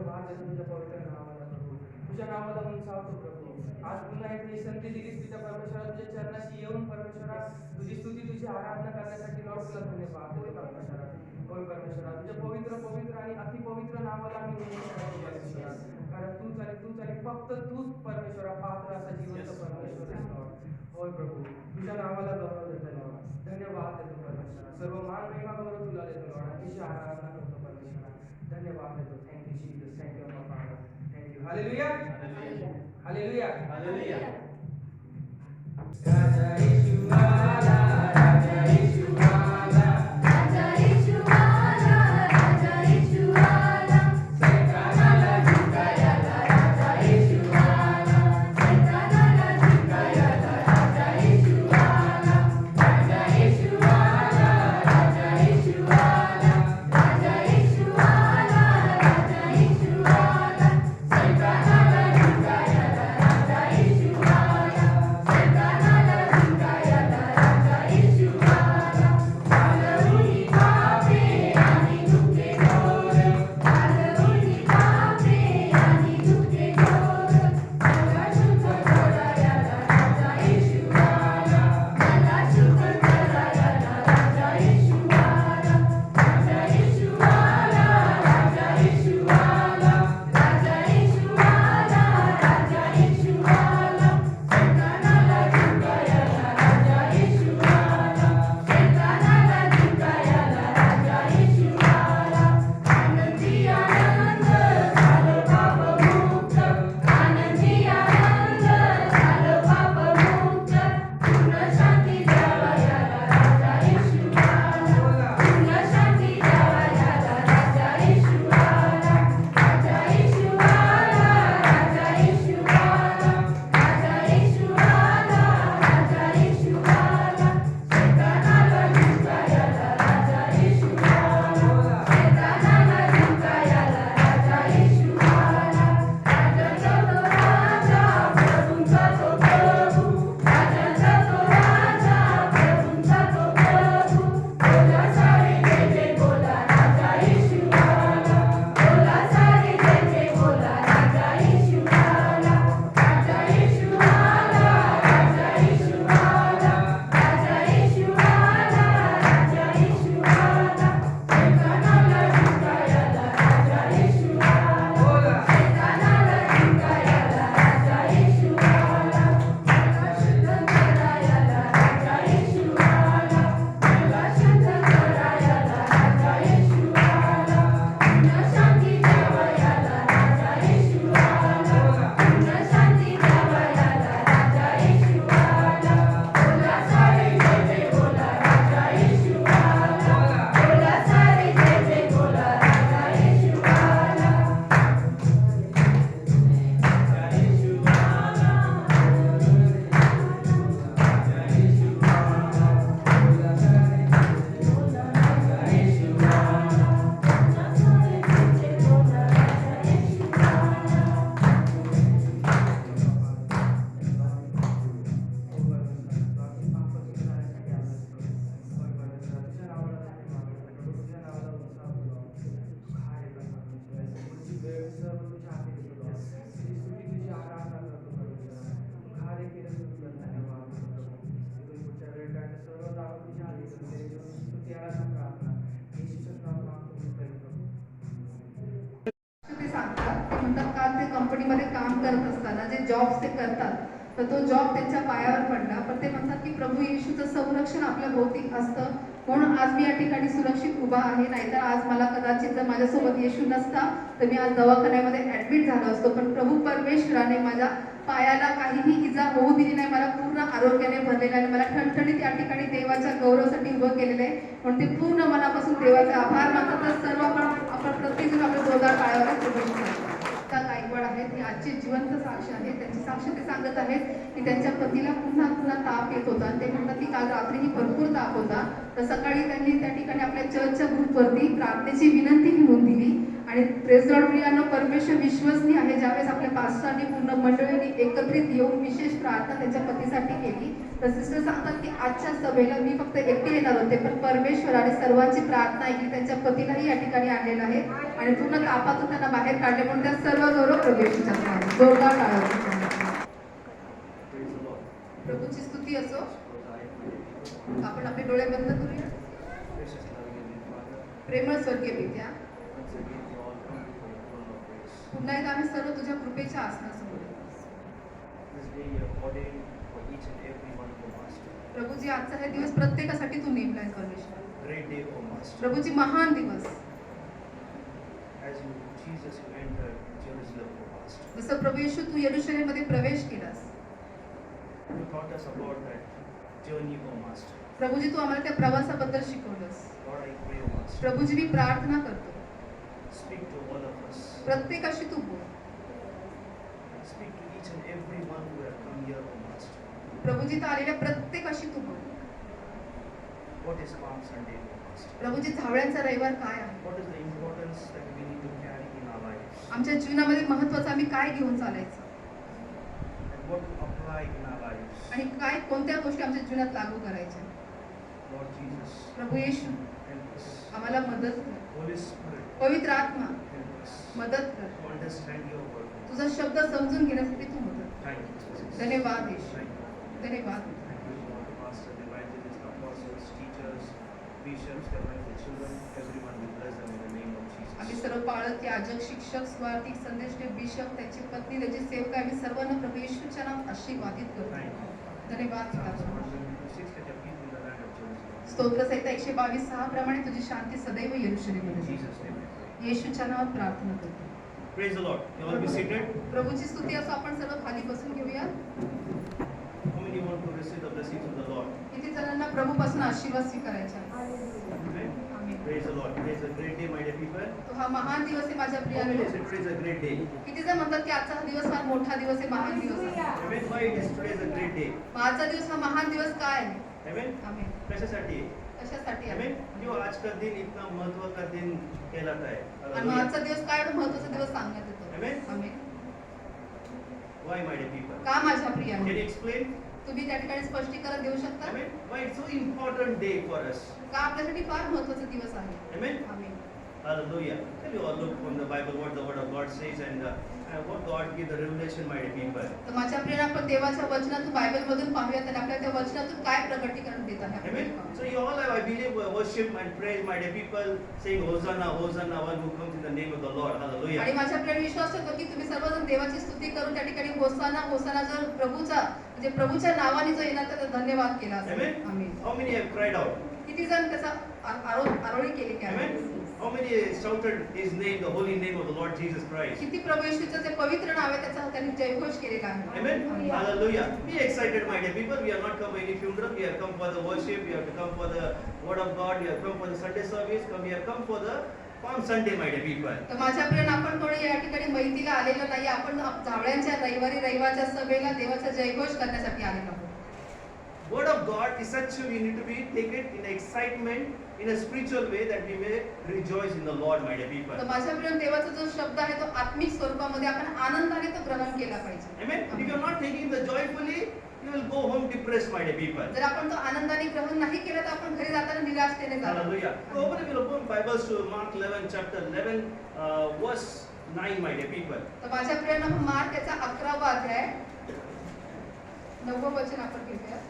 धन्यवाद देतो तुझ्या पवित्र नावाला प्रभू. तुझ्या नावाला उंचावतो प्रभू. आज पुन्हा एक ही संधी दिलीस तुझ्या परमेश्वरा, तुझ्या चरणाशी येऊन परमेश्वरा तुझी स्तुती तुझी आराधना करण्यासाठी लॉर्ड तुला धन्यवाद देतो परमेश्वरा. होय परमेश्वरा, तुझ्या पवित्र पवित्र आणि अतिपवित्र नावाला आम्ही वंदन करतो परमेश्वरा. कारण तूच आणि फक्त तूच परमेश्वरा पात्र असा जिवंत परमेश्वर आहेस लॉर्ड. होय प्रभू, तुझ्या नावाला गौरव देतो लॉर्ड. धन्यवाद देतो परमेश्वरा. सर्व मान महिमा गौरव तुला देतो लॉर्ड. अतिशय आराधना करतो परमेश्वरा. धन्यवाद देतो. Thank you Jesus. थँक्यू अप्पा father. Thank you. Hallelujah. Hallelujah. Hallelujah. राजा येशू आला, राजा येशू आला, राजा येशू आला, राजा येशू आला, सैतानाला जिंकायला राजा येशू आला, सैतानाला जिंकायला राजा येशू आला, राजा येशू आला, राजा येशू आला, राजा येशू आला, राजा येशू आला, सैतानाला जिंकायला राजा येशू आला, सैतानाला जिंकायला राजा येशू आला. चालवून पापे आणि दुःखे घोर, चालवून पापे आणि दुःखे घोर, मला शुद्ध करायला राजा येशू आला, मला शुद्ध करायला राजा येशू आला, राजा येशू आला, राजा येशू आला, राजा येशू आला, राजा येशू आला, सैतानाला जिंकायला राजा येशू आला, सैतानाला जिंकायला राजा येशू आला. आनंदी आनंद झालं पापमुक्त, आनंदी आनंद झालं पापमुक्त, पूर्ण शांती द्यावयाला राजा येशू आला, पूर्ण शांती द्यावयाला राजा येशू आला, राजा येशू आला, राजा येशू आला, राजा येशू आला, राजा येशू आला, सैतानाला जिंकायला राजा येशू आला, सैतानाला जिंकायला राजा येशू आला. राजांचा तो राजा, प्रभूंचा तो प्रभू, राजांचा तो राजा, प्रभूंचा तो प्रभू, बोला सारे जय जय बोला राजा येशू आला, बोला सारे जय जय बोला राजा येशू आला, राजा येशू आला, राजा येशू आला, राजा येशू आला, राजा येशू आला, सैतानाला जिंकायला राजा येशू आला, सैतानाला जिंकायला राजा येशू आला, मला शुद्ध करायला राजा येशू आला, मला शुद्ध करायला राजा येशू आला, पूर्ण शांती द्यावयाला राजा येशू आला, पूर्ण शांती द्यावयाला राजा येशू आला, बोला सारे जय जय बोला राजा येशू आला, बोला सारे जय जय बोला राजा येशू आला. ते सांगतात, ते म्हणतात का ते कंपनीमध्ये काम करत असताना जे जॉब्स ते करतात तर तो जॉब त्यांच्या पायावर पडला, पण ते म्हणतात की प्रभू येशूचं संरक्षण आपल्या भोवती असतं, म्हणून आज मी या ठिकाणी सुरक्षित उभा आहे. नाहीतर आज मला कदाचित जर माझ्यासोबत येशू नसता तर मी आज दवाखान्यामध्ये ऍडमिट झालो असतो, पण प्रभू परमेश्वराने माझ्या पायाला काहीही इजा होऊ दिली नाही, मला पूर्ण आरोग्याने भरलेलं आहे, मला ठणठणीत या ठिकाणी देवाच्या गौरवासाठी उभं केलेलं आहे. म्हणून ते पूर्ण मनापासून देवाचे आभार मानतात. तर सर्व आपण प्रत्येकजण आपल्या जोरदार पायावर उभं करतो. त्या गायकवाड आहेत, ही आजची जिवंत साक्ष आहे. त्यांची साक्ष ते सांगत आहेत की त्यांच्या पतीला पुन्हा पुन्हा ताप येत होता आणि ते म्हणतात की काल रात्रीही भरपूर ताप होता. तर सकाळी त्यांनी त्या ठिकाणी आपल्या चर्चच्या ग्रुपवरती प्रार्थनेची विनंती लिहून दिली आणि प्रेज लॉर्ड प्रियानो, परमेश्वर विश्वसनीय आहे. ज्यावेळेस आपल्या पास्टरांनी पूर्ण मंडळींनी एकत्रित येऊन विशेष प्रार्थना त्यांच्या पतीसाठी केली तर सिस्टर सांगतात की आजच्या सभेला मी फक्त एकटी येणार होते, पण परमेश्वराने सर्वांची प्रार्थना ऐकली, त्यांच्या पतीलाही या ठिकाणी आणलेलं आहे आणि पूर्ण तापातून त्यांना बाहेर काढले, म्हणून त्या सर्व गौरव प्रभू येशूच्या नावाने. जोरदार टाळ्या वाजवा. Praise the Lord. प्रभूची स्तुती असो. Close our eyes, my dear people. आपण आपले डोळे बंद करूया. Precious loving Heavenly Father, प्रेमळ स्वर्गीय पित्या, once again we all come before your throne of grace. पुन्हा एकदा आम्ही सर्व तुझ्या कृपेच्या आसनासमोर येतो. This day you have ordained for each and every one, O Master. Prabhuji आजचा हे दिवस प्रत्येकासाठी तू नेमलाय परमेश्वर. Great day, O Master. Prabhuji महान दिवस. As you, Jesus, you entered Jerusalem, O Master. जसं प्रभू येशू तू यरूशलेममध्ये प्रवेश केलास. You taught us about that journey, O Master. Prabhuji तू आम्हाला त्या प्रवासाबद्दल शिकवलंस. Lord, I pray, O Master. Prabhuji मी प्रार्थना करतो, Speak to all of us. प्रत्येकाशी तू बोल. Speak to each and every one who have come here, O Master. Prabhuji तर आलेल्या प्रत्येकाशी तू बोल. What is Palm Sunday, O Master? Prabhuji झावळ्यांचा रविवार काय आहे? What is the importance that we need to carry in our lives? आमच्या जीवनामध्ये महत्त्वाचं आम्ही काय घेऊन चालायचं And what to apply in our lives? आणि काय कोणत्या गोष्टी आमच्या जीवनात लागू करायच्या. Lord Jesus, प्रभू येशू help us. आम्हाला मदत कर. Holy Spirit, पवित्र आत्मा help us मदत कर. to understand your word. तुझा शब्द समजून घेण्यासाठी तू मदत कर. Thank you, Jesus. धन्यवाद येशू. Thank you. धन्यवाद. Thank you, Lord, Pastor, evangelists, apostles, teachers, bishops, the children, everyone. We bless them in the name of आम्ही Jesus. सर्व पाळक, याजक, शिक्षक, स्वार्थी, संदेश, बिशप, त्यांची पत्नी, त्यांची सेवक, आम्ही सर्वांना प्रभू येशूच्या नावात आशीर्वादित करतो. Thank you. धन्यवाद Psalms पिता. 126, let your people in the land of Jerusalem. स्तोत्रसहिता 122:6 प्रमाणे तुझी शांती सदैव In यरूशलेममध्ये. Jesus' name we pray. येशूच्या नावात प्रार्थना करतो. Praise the Lord. You all be seated. प्रभूची स्तुती असो. आपण सर्व खाली बसून घेऊया. How many want to receive the blessings of the Lord? किती जणांना प्रभूपासून आशीर्वाद स्वीकारायचा आहे? Amen. Amen. Praise the Lord. Today is a great day, my dear people. तो हा महान दिवस आहे माझ्या How many प्रियानो. say today is a great day? किती जण म्हणतात की आजचा हा दिवस फार मोठा दिवस आहे, महान दिवस आहे. Amen. Why it is today is a great day? मग आजचा दिवस हा महान दिवस काय आहे? Amen. आमेन. कशासाठी? कशासाठी आहे? Amen. क्यों आज का दिन इतना महत्व का दिन कहलाता है? आणि मग Hallelujah. आजचा दिवस काय एवढा महत्त्वाचा दिवस सांगण्यात येतो. Amen. Amen. Why, my dear people? का माझ्या प्रियानो? Can you explain? तुम्ही त्या ठिकाणी स्पष्टीकरण देऊ शकता? Amen. Why it's so important day for us? का आपल्यासाठी फार महत्त्वाचा दिवस आहे? Amen. Amen. Hallelujah. Can you all look from the Bible what the word of God says and what God give the revelation, my dear people? तर माझ्या प्रियानो, आपण देवाच्या वचनातून बायबलमधून पाहूयात आणि आपल्याला त्या वचनातून काय प्रकटीकरण देत आहे Amen. आपल्याला. So you all have, I believe, worship and praise, my dear people, saying Hosanna, Hosanna, one who comes in the name of the Lord. आणि Hallelujah. माझ्या प्रियानो, विश्वास ठेवतो की तुम्ही सर्वजण देवाची स्तुती करून त्या ठिकाणी होसाना होसाना जर प्रभूचा म्हणजे प्रभूच्या नावाने जो येणार त्याचा धन्यवाद केला असेल. Amen. Amen. How many have cried out? किती जण त्याचा आरोळी केली की आहे? Amen. How many shouted His name, the holy name of the Lord Jesus Christ? किती प्रभू येशूचं जे पवित्र नाव आहे त्याचा त्यांनी जयघोष केलेला आहे. Amen. Hallelujah. Be excited, my dear people. We have not come for any funeral. We have come for the worship. We have to come for the word of God. We have come for the Sunday service. We have come for the Palm Sunday, my dear people. तर माझ्या प्रियानं, आपण कोणी या ठिकाणी मैतीला आलेलो नाही. आपण झावळ्यांच्या रविवारच्या सभेला देवाचा जयघोष करण्यासाठी आलेलो आहोत. Word of God is such we need to be taken in excitement, in a spiritual way that we may rejoice in the Lord, my dear people. तर माझ्या प्रियानं, देवाचा जो शब्द आहे तो आत्मिक स्वरूपामध्ये आपण आनंदाने तो ग्रहण केला पाहिजे. Amen. If you are not taking the joyfully, you will go home depressed, my dear people. जर आपण तो आनंदाने ग्रहण नाही केला तर आपण घरी जाताना निराशतेने जातो. Hallelujah. So open your open Bibles to Mark 11, chapter 11, verse 9, my dear people. तर माझ्या प्रियानं, मार्क याचा 11वा अध्याय 9वं वचन आपण घेऊया.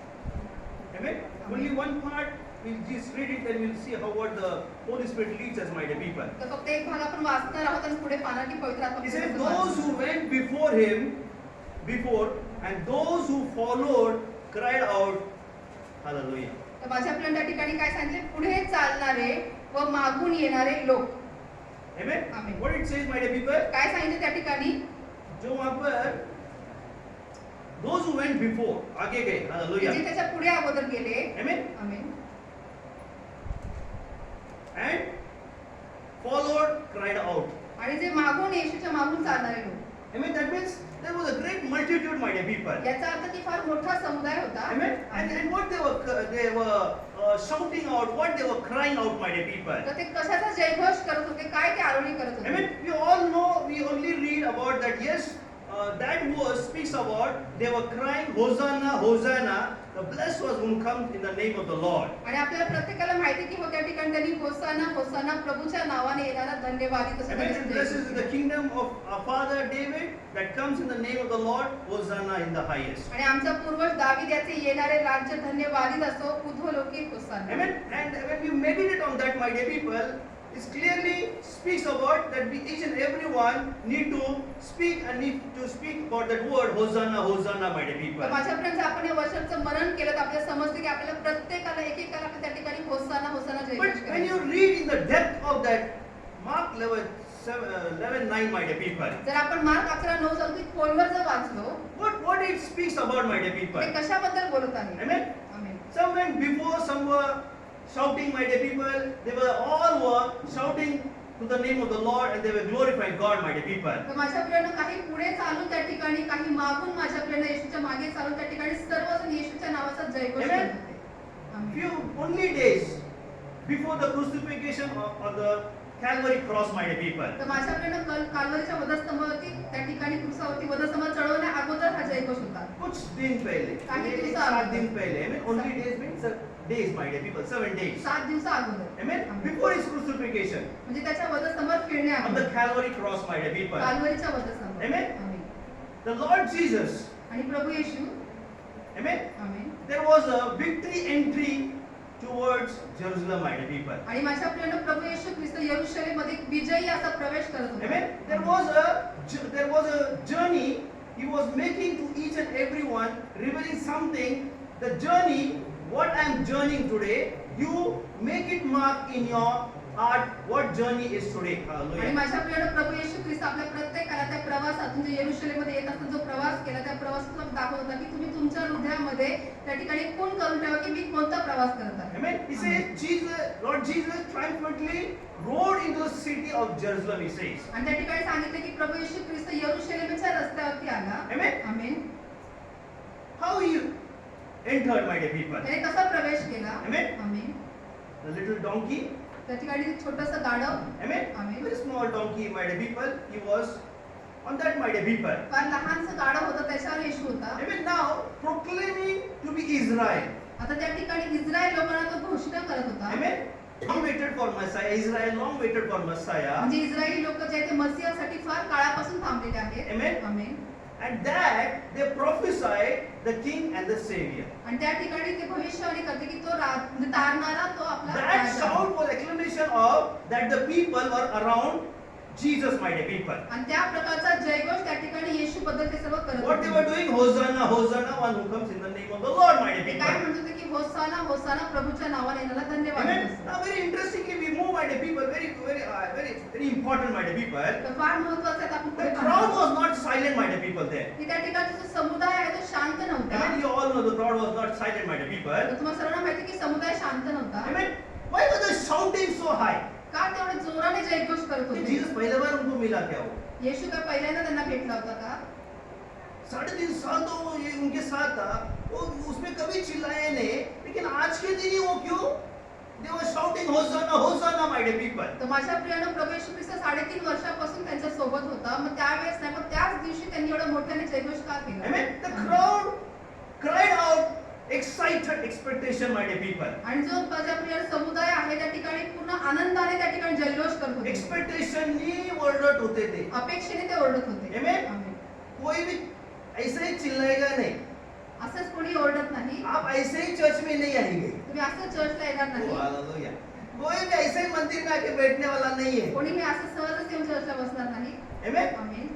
Amen. Only one part, we'll just read it and we'll see how what the Holy Spirit leads us, my dear people. तर फक्त एक भाग आपण वाचणार आहोत आणि पुढे पाहणार की पवित्र आत्मा He says, कसं those वाचतं. who went before him, and those who followed cried out, Hallelujah. तर माझ्या आपल्याला त्या ठिकाणी काय सांगितले? पुढे चालणारे व मागून येणारे लोक. Amen. Amen. What it says, my dear people? काय सांगितले त्या ठिकाणी? जो वहां पर those who went before, आगे गए, जे Hallelujah. त्याच्या पुढे अगोदर गेले. Amen. Amen. And followed cried out. आणि जे मागून येशूच्या मागून चालणारे लोक. Amen. That means there was a great multitude, my dear people. याचा अर्थ की फार मोठा समुदाय होता. Amen. And what they were shouting out, what they were crying out, my dear people. तर ते कशाचा जयघोष करत होते? काय ते आरोळी करत होते? Amen. We all know, we only read about that. Yes, that verse speaks about they were crying, Hosanna, Hosanna. The blessed was whom comes in the name of the Lord. आणि आपल्याला प्रत्येकाला माहिती की हो त्या ठिकाणी त्यांनी होसाना होसाना प्रभूच्या नावाने येणारा धन्यवादी तसं Amen. त्यांनी And blessed is the kingdom of our father David that comes in the name of the Lord, Hosanna in the highest. आणि आमचा पूर्वज दावीद याचे येणारे राज्य धन्यवादित असो उद्धवलोकी होसाना. Amen. And when you meditate on that, my dear people, it clearly speaks about that we each and every one need to speak about that word Hosanna, Hosanna, my dear तर people. माझ्या friends आपण या वर्षाचं मरण केलं तर आपल्याला समजते की आपल्याला प्रत्येकाला एकेकाला आपल्या त्या ठिकाणी होसाना होसाना जयघोष But when you करायचा. read in the depth of that Mark 11:9, my dear people, जर आपण मार्क 11:9 अगदी खोलवर जर वाचलो what it speaks about, my dear ते people. कशाबद्दल बोलत आहे. Amen. Amen. Some went before, some were shouting, my dear people. They were all shouting to the name of the Lord and they were glorifying God, my dear people. तर माझ्या प्रियानं काही पुढे चालून त्या ठिकाणी काही मागून माझ्या प्रियानं येशूच्या मागे चालून त्या ठिकाणी सर्वजण येशूच्या नावाचा जयघोष Amen. करत होते. आमेन. Few only days before the crucifixion on the Calvary cross, my dear people. तर माझ्या प्रियानं काल्वरीच्या वधस्तंभावरती त्या ठिकाणी क्रूसावरती वधस्तंभ चढवण्या अगोदर हा जयघोष होता. कुछ दिन पहले, काही एक दिवसा 7 दिन अगोदर. पहले. Amen. Only days means days, my dear people. 7 days. 7 दिवसा अगोदर. Amen. आमेन. Before his crucifixion म्हणजे त्याच्या वधस्तंभावर खेळण्या on the अगोदर. Calvary cross, my dear people. काल्वरीच्या वधस्तंभावर. Amen. Amen. The Lord Jesus. आणि प्रभू येशू Amen. Amen. There was a victory entry towards Jerusalem, my dear people. आणि माझ्या प्रियानं प्रभू येशू ख्रिस्त यरूशलेममध्ये विजयी असा प्रवेश करत होता. Amen. There was a journey he was making to each and every one, revealing something. The journey, what I am journeying today, you make it mark in your heart what journey is today. आणि Hallelujah. माझ्या प्रियानं प्रभू येशू ख्रिस्त आपल्या प्रत्येकाला त्या प्रवासातून जे यरूशलेममध्ये येत असताना जो प्रवास केला त्या प्रवासातून दाखवत होता की तुम्ही तुमच्या हृदयामध्ये त्या ठिकाणी खूण करून ठेवा की मी कोणता प्रवास करत आहे. Amen. He says, Lord Jesus triumphantly rode into the city of Jerusalem, he says. आणि त्या ठिकाणी सांगितले की प्रभू येशू ख्रिस्त यरूशलेमच्या रस्त्यावरती आला. Amen. Amen. How he entered, my dear people. त्याने कसा प्रवेश केला. Amen. Amen. The little donkey. त्या ठिकाणी छोटंसं गाढव. Amen. Amen. Very small donkey, my dear people. He was on that, my dear people. फार लहानसं गाढव होतं त्याच्यावर येशू होता. Amen. Now proclaiming to be Israel. आता त्या ठिकाणी इस्रायल लोकांना तो घोषणा करत होता. Amen. Long waited for Messiah. Israel long waited for Messiah. म्हणजे इस्रायली लोक जे आहेत ते मसीहासाठी फार काळापासून थांबलेले आहेत. Amen. Amen. And that they prophesied the King and the Savior. आणि त्या ठिकाणी ते भविष्यवाणी करते की तो म्हणजे तारणारा तो आपला That Raja. shout was acclamation of that the people were around Jesus, my dear people. आणि त्या प्रकारचा जयघोष त्या ठिकाणी येशू बद्दल ते सर्व करत What they were होते. doing, Hosanna, Hosanna, one who comes in the name of the Lord, my dear ते काय people. म्हणत होते की होसाना होसाना प्रभूच्या नावाने येणारा धन्यवाद. Amen. Now, very interestingly, we move, my dear people. Very important, my dear people. तर फार महत्त्वाचं आहे आपण पुढे The crowd पाहतो. was not silent, my dear people. There. की त्या ठिकाणी जो समुदाय आहे तो शांत नव्हता. Amen. You all know the crowd was not silent, my dear people. तर तुम्हाला सर्वांना माहिती आहे की समुदाय शांत नव्हता. Amen. Why were they shouting so high? का तेवढे जोराने जयघोष करत कि होते. Jesus पहले बार उनको मिला क्या वो? येशू काय पहिल्यांदा त्यांना भेटला होता का. 3.5 साल तो वो ये उनके साथ था. वो उसमें कभी चिल्लाए नहीं. लेकिन आज के दिन ही वो क्यों? They were shouting Hosanna, Hosanna, my dear people. तर माझ्या प्रियानं प्रभू येशू ख्रिस्त 3.5 वर्षापासून त्यांच्या सोबत होता. मग त्यावेळेस नाही पण त्याच दिवशी त्यांनी एवढं मोठ्याने जयघोष का केला. Amen. The crowd cried out excited expectation, my dear people. आणि जो माझ्या प्रिय समुदाय आहे त्या ठिकाणी पूर्ण आनंदाने त्या ठिकाणी जल्लोष करत होते. Expectation नी ओरडत होते ते. अपेक्षेने ते ओरडत होते. Amen. आमेन. कोई भी ऐसे ही चिल्लाएगा नहीं. असंच कोणी ओरडत नाही. आप ऐसे ही चर्च में नहीं आएंगे. तुम्ही असं चर्चला येणार नाही. हालेलुया. कोई भी ऐसे ही मंदिर में आके बैठने वाला नहीं है. कोणी मी असं सहजच येऊन चर्चला बसणार नाही. Amen. Amen.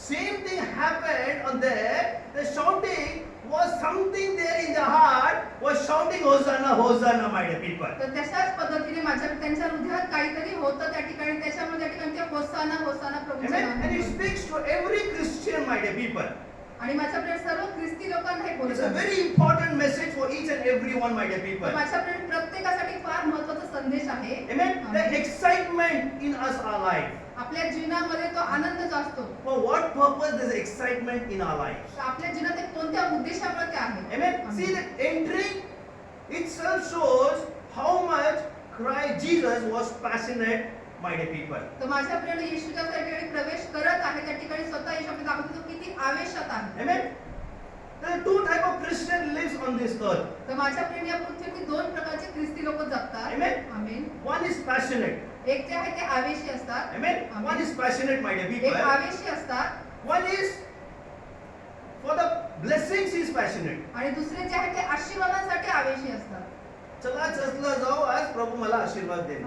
Same thing happened on there. The shouting was something there in the heart was shouting Hosanna, Hosanna, my dear people. तर तशाच पद्धतीने माझ्या त्यांच्या हृदयात काहीतरी होतं त्या ठिकाणी त्याच्यामुळे त्या ठिकाणी ते होसाना होसाना प्रभूच्या Amen. And it नावाने. speaks to every Christian, my dear people. आणि माझ्या प्रिय सर्व ख्रिस्ती लोकांना हे It's बोलत a आहे. very important message for each and every one, my dear तर people. माझ्या प्रिय प्रत्येकासाठी फार महत्त्वाचा संदेश आहे. Amen. The excitement in us, our life. आपल्या जीवनामध्ये तो आनंद जो असतो. For what purpose there's excitement in our lives? तर आपल्या जीवनात एक कोणत्या उद्देशामुळे ते आहे. Amen. See that entering itself shows how much Christ Jesus was passionate my dear people. तर माझ्या प्रियाने येशूच्या त्या ठिकाणी प्रवेश करत आहे, त्या ठिकाणी स्वतः येशू आपल्याला दाखवतो तो किती आवेशात आहे. Amen. There are two type of Christian lives on this earth. तर माझ्या प्रियाने या पृथ्वीवरती दोन प्रकारचे ख्रिस्ती लोक जगतात. Amen. Amen. One is passionate. एक जे आहे ते आवेशी असतात. Amen. One is passionate, my dear एक people. आवेशी असतात One is for the blessings he is passionate. आणि दुसरे जे आहे ते आशीर्वादांसाठी आवेशी असतात. चला चर्चला जाऊ, आज प्रभू मला आशीर्वाद दे.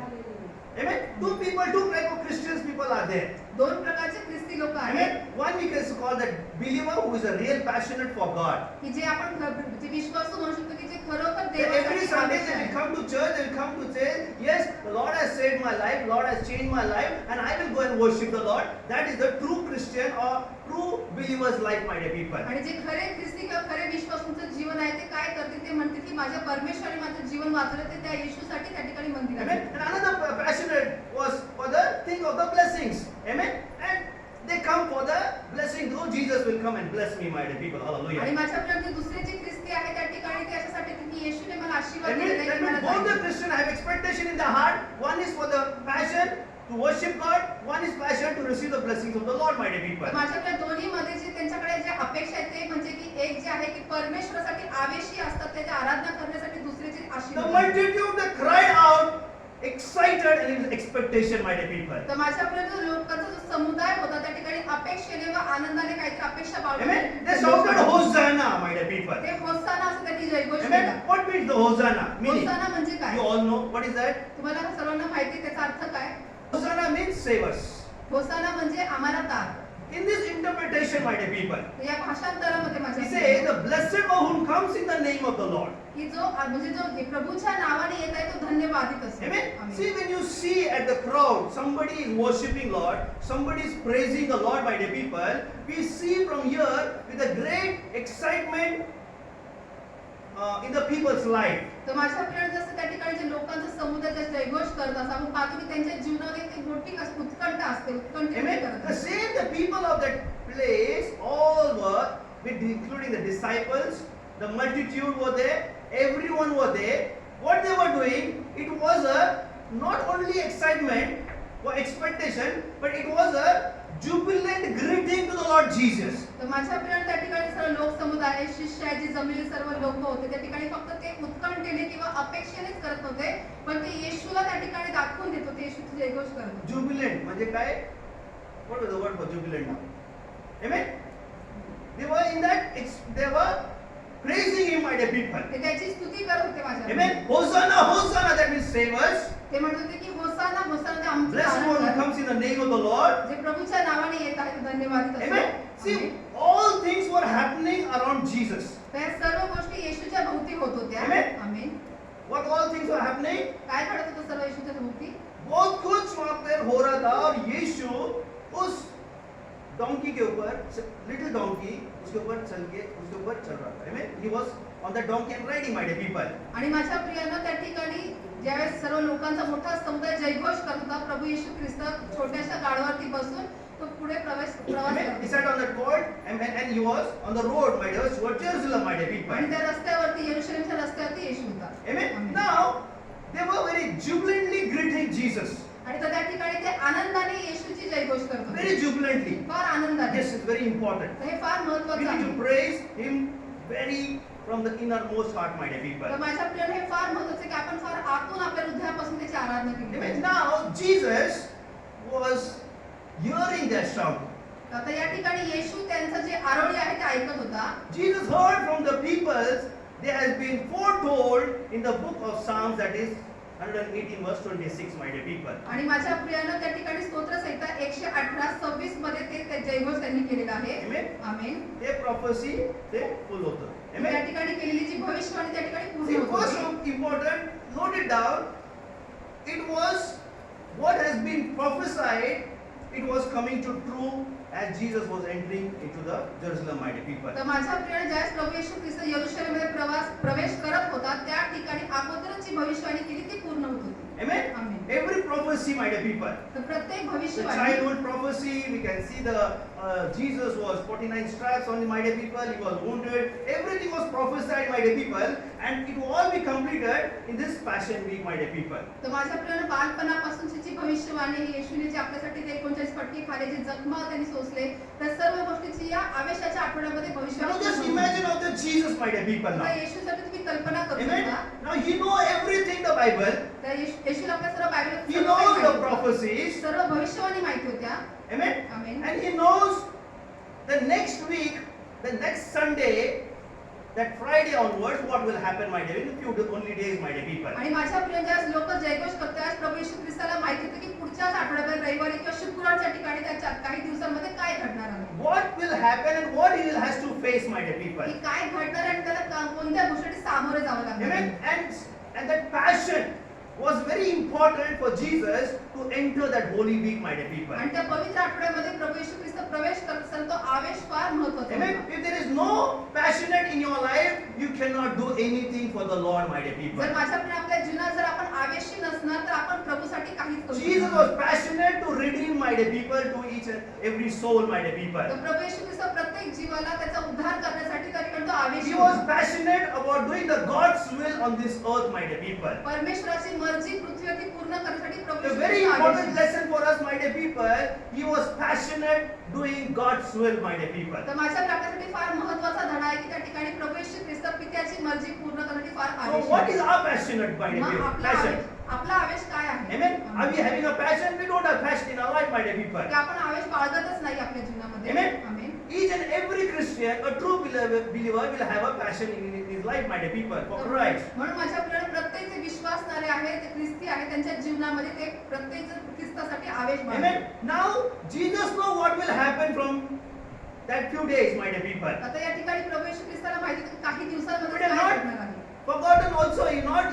Amen. Two type of Christians people are there. दोन प्रकारचे ख्रिस्ती लोक आहेत. Amen. One we can call the believer who is a real passionate for God. की जे आपण जे विश्वासू म्हणू शकतो की जे खरोखर They every देवासाठी Sunday आवेशी they will आहेत. come to church, they will come to say, yes, the Lord has saved my life, Lord has changed my life, and I will go and worship the Lord. That is the true Christian or true believer's life, my dear people. आणि जे खरे ख्रिस्ती किंवा खरे विश्वासूंचं जीवन आहे ते काय करते ते म्हणते की माझ्या परमेश्वराने माझं जीवन वाचलं ते त्या येशूसाठी त्या ठिकाणी मंदिरात Amen. And another passionate was for the thing of the blessings. Amen. And they come for the blessing. Oh, Jesus will come and bless me, my dear people. आणि Hallelujah. माझ्यापर्यंत दुसरे जे ख्रिस्ती आहे त्या ठिकाणी ते अशासाठी येतात की येशूने मला आशीर्वाद Amen. दिला That की means मला both the जायचं. Christian have expectation in their heart. One is for the passion to worship God. One is passion to receive the blessings of the Lord, my dear people. तर माझ्याकडे दोन्ही मध्ये जे त्यांच्याकडे जे अपेक्षा आहेत ते म्हणजे की एक जे आहे की परमेश्वरासाठी आवेशी असतात त्याची आराधना करण्यासाठी दुसरे जे The आशीर्वाद. multitude that cried out, excited and in expectation, my dear people. तर माझ्यापर्यंत लोकांचा जो समुदाय होता त्या ठिकाणी अपेक्षेने व आनंदाने काहीतरी अपेक्षा Amen. They बाळगून shouted Hosanna, my dear people. ते होसाना असं त्यांनी जयघोष Amen. केला. What means the Hosanna? Meaning, होसाना म्हणजे काय? you all know what is that? तुम्हाला सर्वांना माहिती आहे त्याचा अर्थ काय? Hosanna means save us. होसाना म्हणजे आम्हाला तार. In this interpretation, my dear people, तर या भाषांतरामध्ये he माझ्या says the blessed one who comes in the name of the Lord. की जो म्हणजे जो प्रभूच्या नावाने येत आहे तो धन्यवादित असतो. Amen. Amen. See, when you see at the crowd, somebody is worshiping Lord, somebody is praising the Lord, my dear people, we see from here with a great excitement in the people's life. तर माझ्या प्रिय जसं त्या ठिकाणी जे लोकांचा समुदाय जे जयघोष करत असतात आपण पाहतो की त्यांच्या जीवनामध्ये एक मोठी अशी उत्कंठा असते उत्कंठेने Amen. करत The असतात. same, the people of that place, all were, including the disciples, the multitude were there, everyone were there. What they were doing, it was a not only excitement or expectation, but it was a jubilant greeting to the Lord Jesus. तर माझ्या प्रिय त्या ठिकाणी सर्व लोक समुदाय शिष्य आहे, जे जमलेले सर्व लोक होते त्या ठिकाणी फक्त ते उत्कंठेने किंवा अपेक्षेनेच करत नव्हते पण ते येशूला त्या ठिकाणी दाखवून देत होते येशूचे जयघोष करत होते. Jubilant म्हणजे काय? What was the word for jubilant now? Amen. They were in that, they were praising him, my dear people. ते त्याची स्तुती करत होते माझ्या Amen. Hosanna, Hosanna, that means save us. ते म्हणत होते की होसाना होसाना ते आमचं Blessed one who Anand comes in the name of the Lord. जे प्रभूच्या नावाने येत आहे ते धन्यवादित असो. Amen. See, all things were happening around Jesus. त्या सर्व गोष्टी येशूच्या भोवती होत होत्या. Amen. Amen. What all things were happening? काय घडत होतं सर्व येशूच्या भोवती? बहुत कुछ वहां पर हो रहा था और यीशु उस डोंकी के ऊपर, लिटिल डोंकी, उसके ऊपर चल के उसके ऊपर चल रहा था. Amen. He was on the donkey and riding, my dear people. आणि माझ्या प्रियांनो त्या ठिकाणी ज्यावेळेस सर्व लोकांचा मोठा समुदाय जयघोष करत होता प्रभू येशू ख्रिस्त छोट्याशा गाढवावरती बसून तो पुढे प्रवास Amen. करत He होता. sat on that colt and he was on the road, my dear, towards Jerusalem, my dear people. आणि त्या रस्त्यावरती येरुशलेमच्या रस्त्यावरती येशू होता. Amen. Amen. Now they were very jubilantly greeting Jesus. आणि तर त्या ठिकाणी ते आनंदाने येशूची जयघोष करत होते. Very jubilantly. फार आनंदाने. This is very important. तर हे फार We महत्त्वाचं need आहे. to praise him very from the innermost heart, my dear people. तर माझ्या प्रियांनो हे फार महत्त्वाचं आहे की आपण फार आतून आपल्या हृदयापासून त्याची आराधना केली Amen. पाहिजे. Now Jesus was hearing their shout. आता या ठिकाणी येशू त्यांचं जे आरोळी आहे ते ऐकत होता. Jesus heard from the peoples, there has been foretold in the book of Psalms, that is 118 verse 26, my dear people. आणि माझ्या प्रियांनो त्या ठिकाणी स्तोत्र संहिता 118:26 मध्ये ते जयघोष त्यांनी केलेला आहे. Amen. आमेन. ते prophecy ते full होतं. त्या Amen. ठिकाणी केलेली जी भविष्यवाणी त्या ठिकाणी See, पूर्ण होत first होती. important, note it down. It was what has been prophesied. It was coming to true as Jesus was entering into the Jerusalem, my dear people. तर माझ्या प्रियांनो ज्यावेळेस प्रभू येशू ख्रिस्त यरूशलेममध्ये प्रवेश करत होता त्या ठिकाणी अगोदरच जी भविष्यवाणी केली ती पूर्ण होत होती. Amen? Amen. Every prophecy, my dear people. तर प्रत्येक The भविष्यवाणी, childhood prophecy, we can see the Jesus was 49 stripes on my dear people. He was wounded. Everything was prophesied, my dear people, and it will all be completed in this Passion Week, my dear people. तर माझ्या प्रिय बालपणापासूनची जी भविष्यवाणी आहे, येशूने जे आपल्यासाठी ते 39 फटके खाले, जे जखमा त्यांनी सोसले, त्या सर्व गोष्टीची या आवेशाच्या आठवड्यामध्ये Now भविष्यवाणी just होती. imagine of the Jesus, my dear people. आता Now, येशूसाठी तुम्ही कल्पना करू amen. शकता. Now he know everything the Bible. तर येशूला आपल्या सर्व Bible He knows the prophecies. सर्व भविष्यवाणी माहिती होत्या. Amen. Amen. And he knows the next week, the next Sunday, that Friday onwards, what will happen, my dear, in a few only days, my dear people. आणि माझ्या प्रिय ज्यावेळेस लोक जयघोष करतात, प्रभू येशू ख्रिस्ताला माहिती होतं की पुढच्याच आठवड्यात रविवारी किंवा शुक्रवारच्या ठिकाणी त्याच्या काही दिवसांमध्ये काय घडणार आहे, What will happen and what he will has to face, my dear people. की काय घडणार आहे आणि त्याला कोणत्या गोष्टी सामोरे जावं लागणार Amen. आहे. And that passion was very important for Jesus to enter that holy week, my dear people. आणि त्या पवित्र आठवड्यामध्ये प्रभू येशू ख्रिस्त प्रवेश करत असताना तो आवेश फार महत्त्वाचा Amen. होता. If there is no passionate in your life, you cannot do anything for the Lord, my dear people. जर माझ्याकडे आपल्या जीवनात जर आपण आवेशी नसणार तर आपण प्रभूसाठी काहीच करू Jesus शकत was नाही. passionate to redeem, my dear people, to each and every soul, my dear people. तर प्रभू येशू ख्रिस्त प्रत्येक जीवाला त्याचा उद्धार करण्यासाठी त्या ठिकाणी तो आवेशी He was होता. passionate about doing the God's will on this earth, my dear people. परमेश्वराची मर्जी पृथ्वीवरती पूर्ण करण्यासाठी प्रभू A Yeshu very Christ important आवेशी. lesson for us, my dear people. He was passionate doing God's will, my dear people. तर माझ्या आपल्यासाठी फार महत्त्वाचा धडा आहे की त्या ठिकाणी प्रभू येशू ख्रिस्त पित्याची मर्जी पूर्ण करण्यासाठी फार So आवेशी what is होते. our passionate, my dear मग people? आपला Passion. आवेश- आपला आवेश काय आहे? Amen. Are we having a passion? We don't have passion in our life, my dear people. की आपण आवेश बाळगतच नाही आपल्या जीवनामध्ये. Amen. Amen. Each and every Christian, a true believer will have a passion in his life, my dear people, for Christ. म्हणून माझ्या आपल्याला प्रत्येक जे विश्वासणारे आहेत, ते ख्रिस्ती आहेत, त्यांच्या जीवनामध्ये ते प्रत्येक जण ख्रिस्तासाठी आवेश बाळगतात. Amen. Now Jesus know what will happen from that few days, my dear people. आता या ठिकाणी प्रभू येशू ख्रिस्ताला माहिती आहे की काही दिवसांमध्ये But काय not- घडणार आहे. Forgotten also,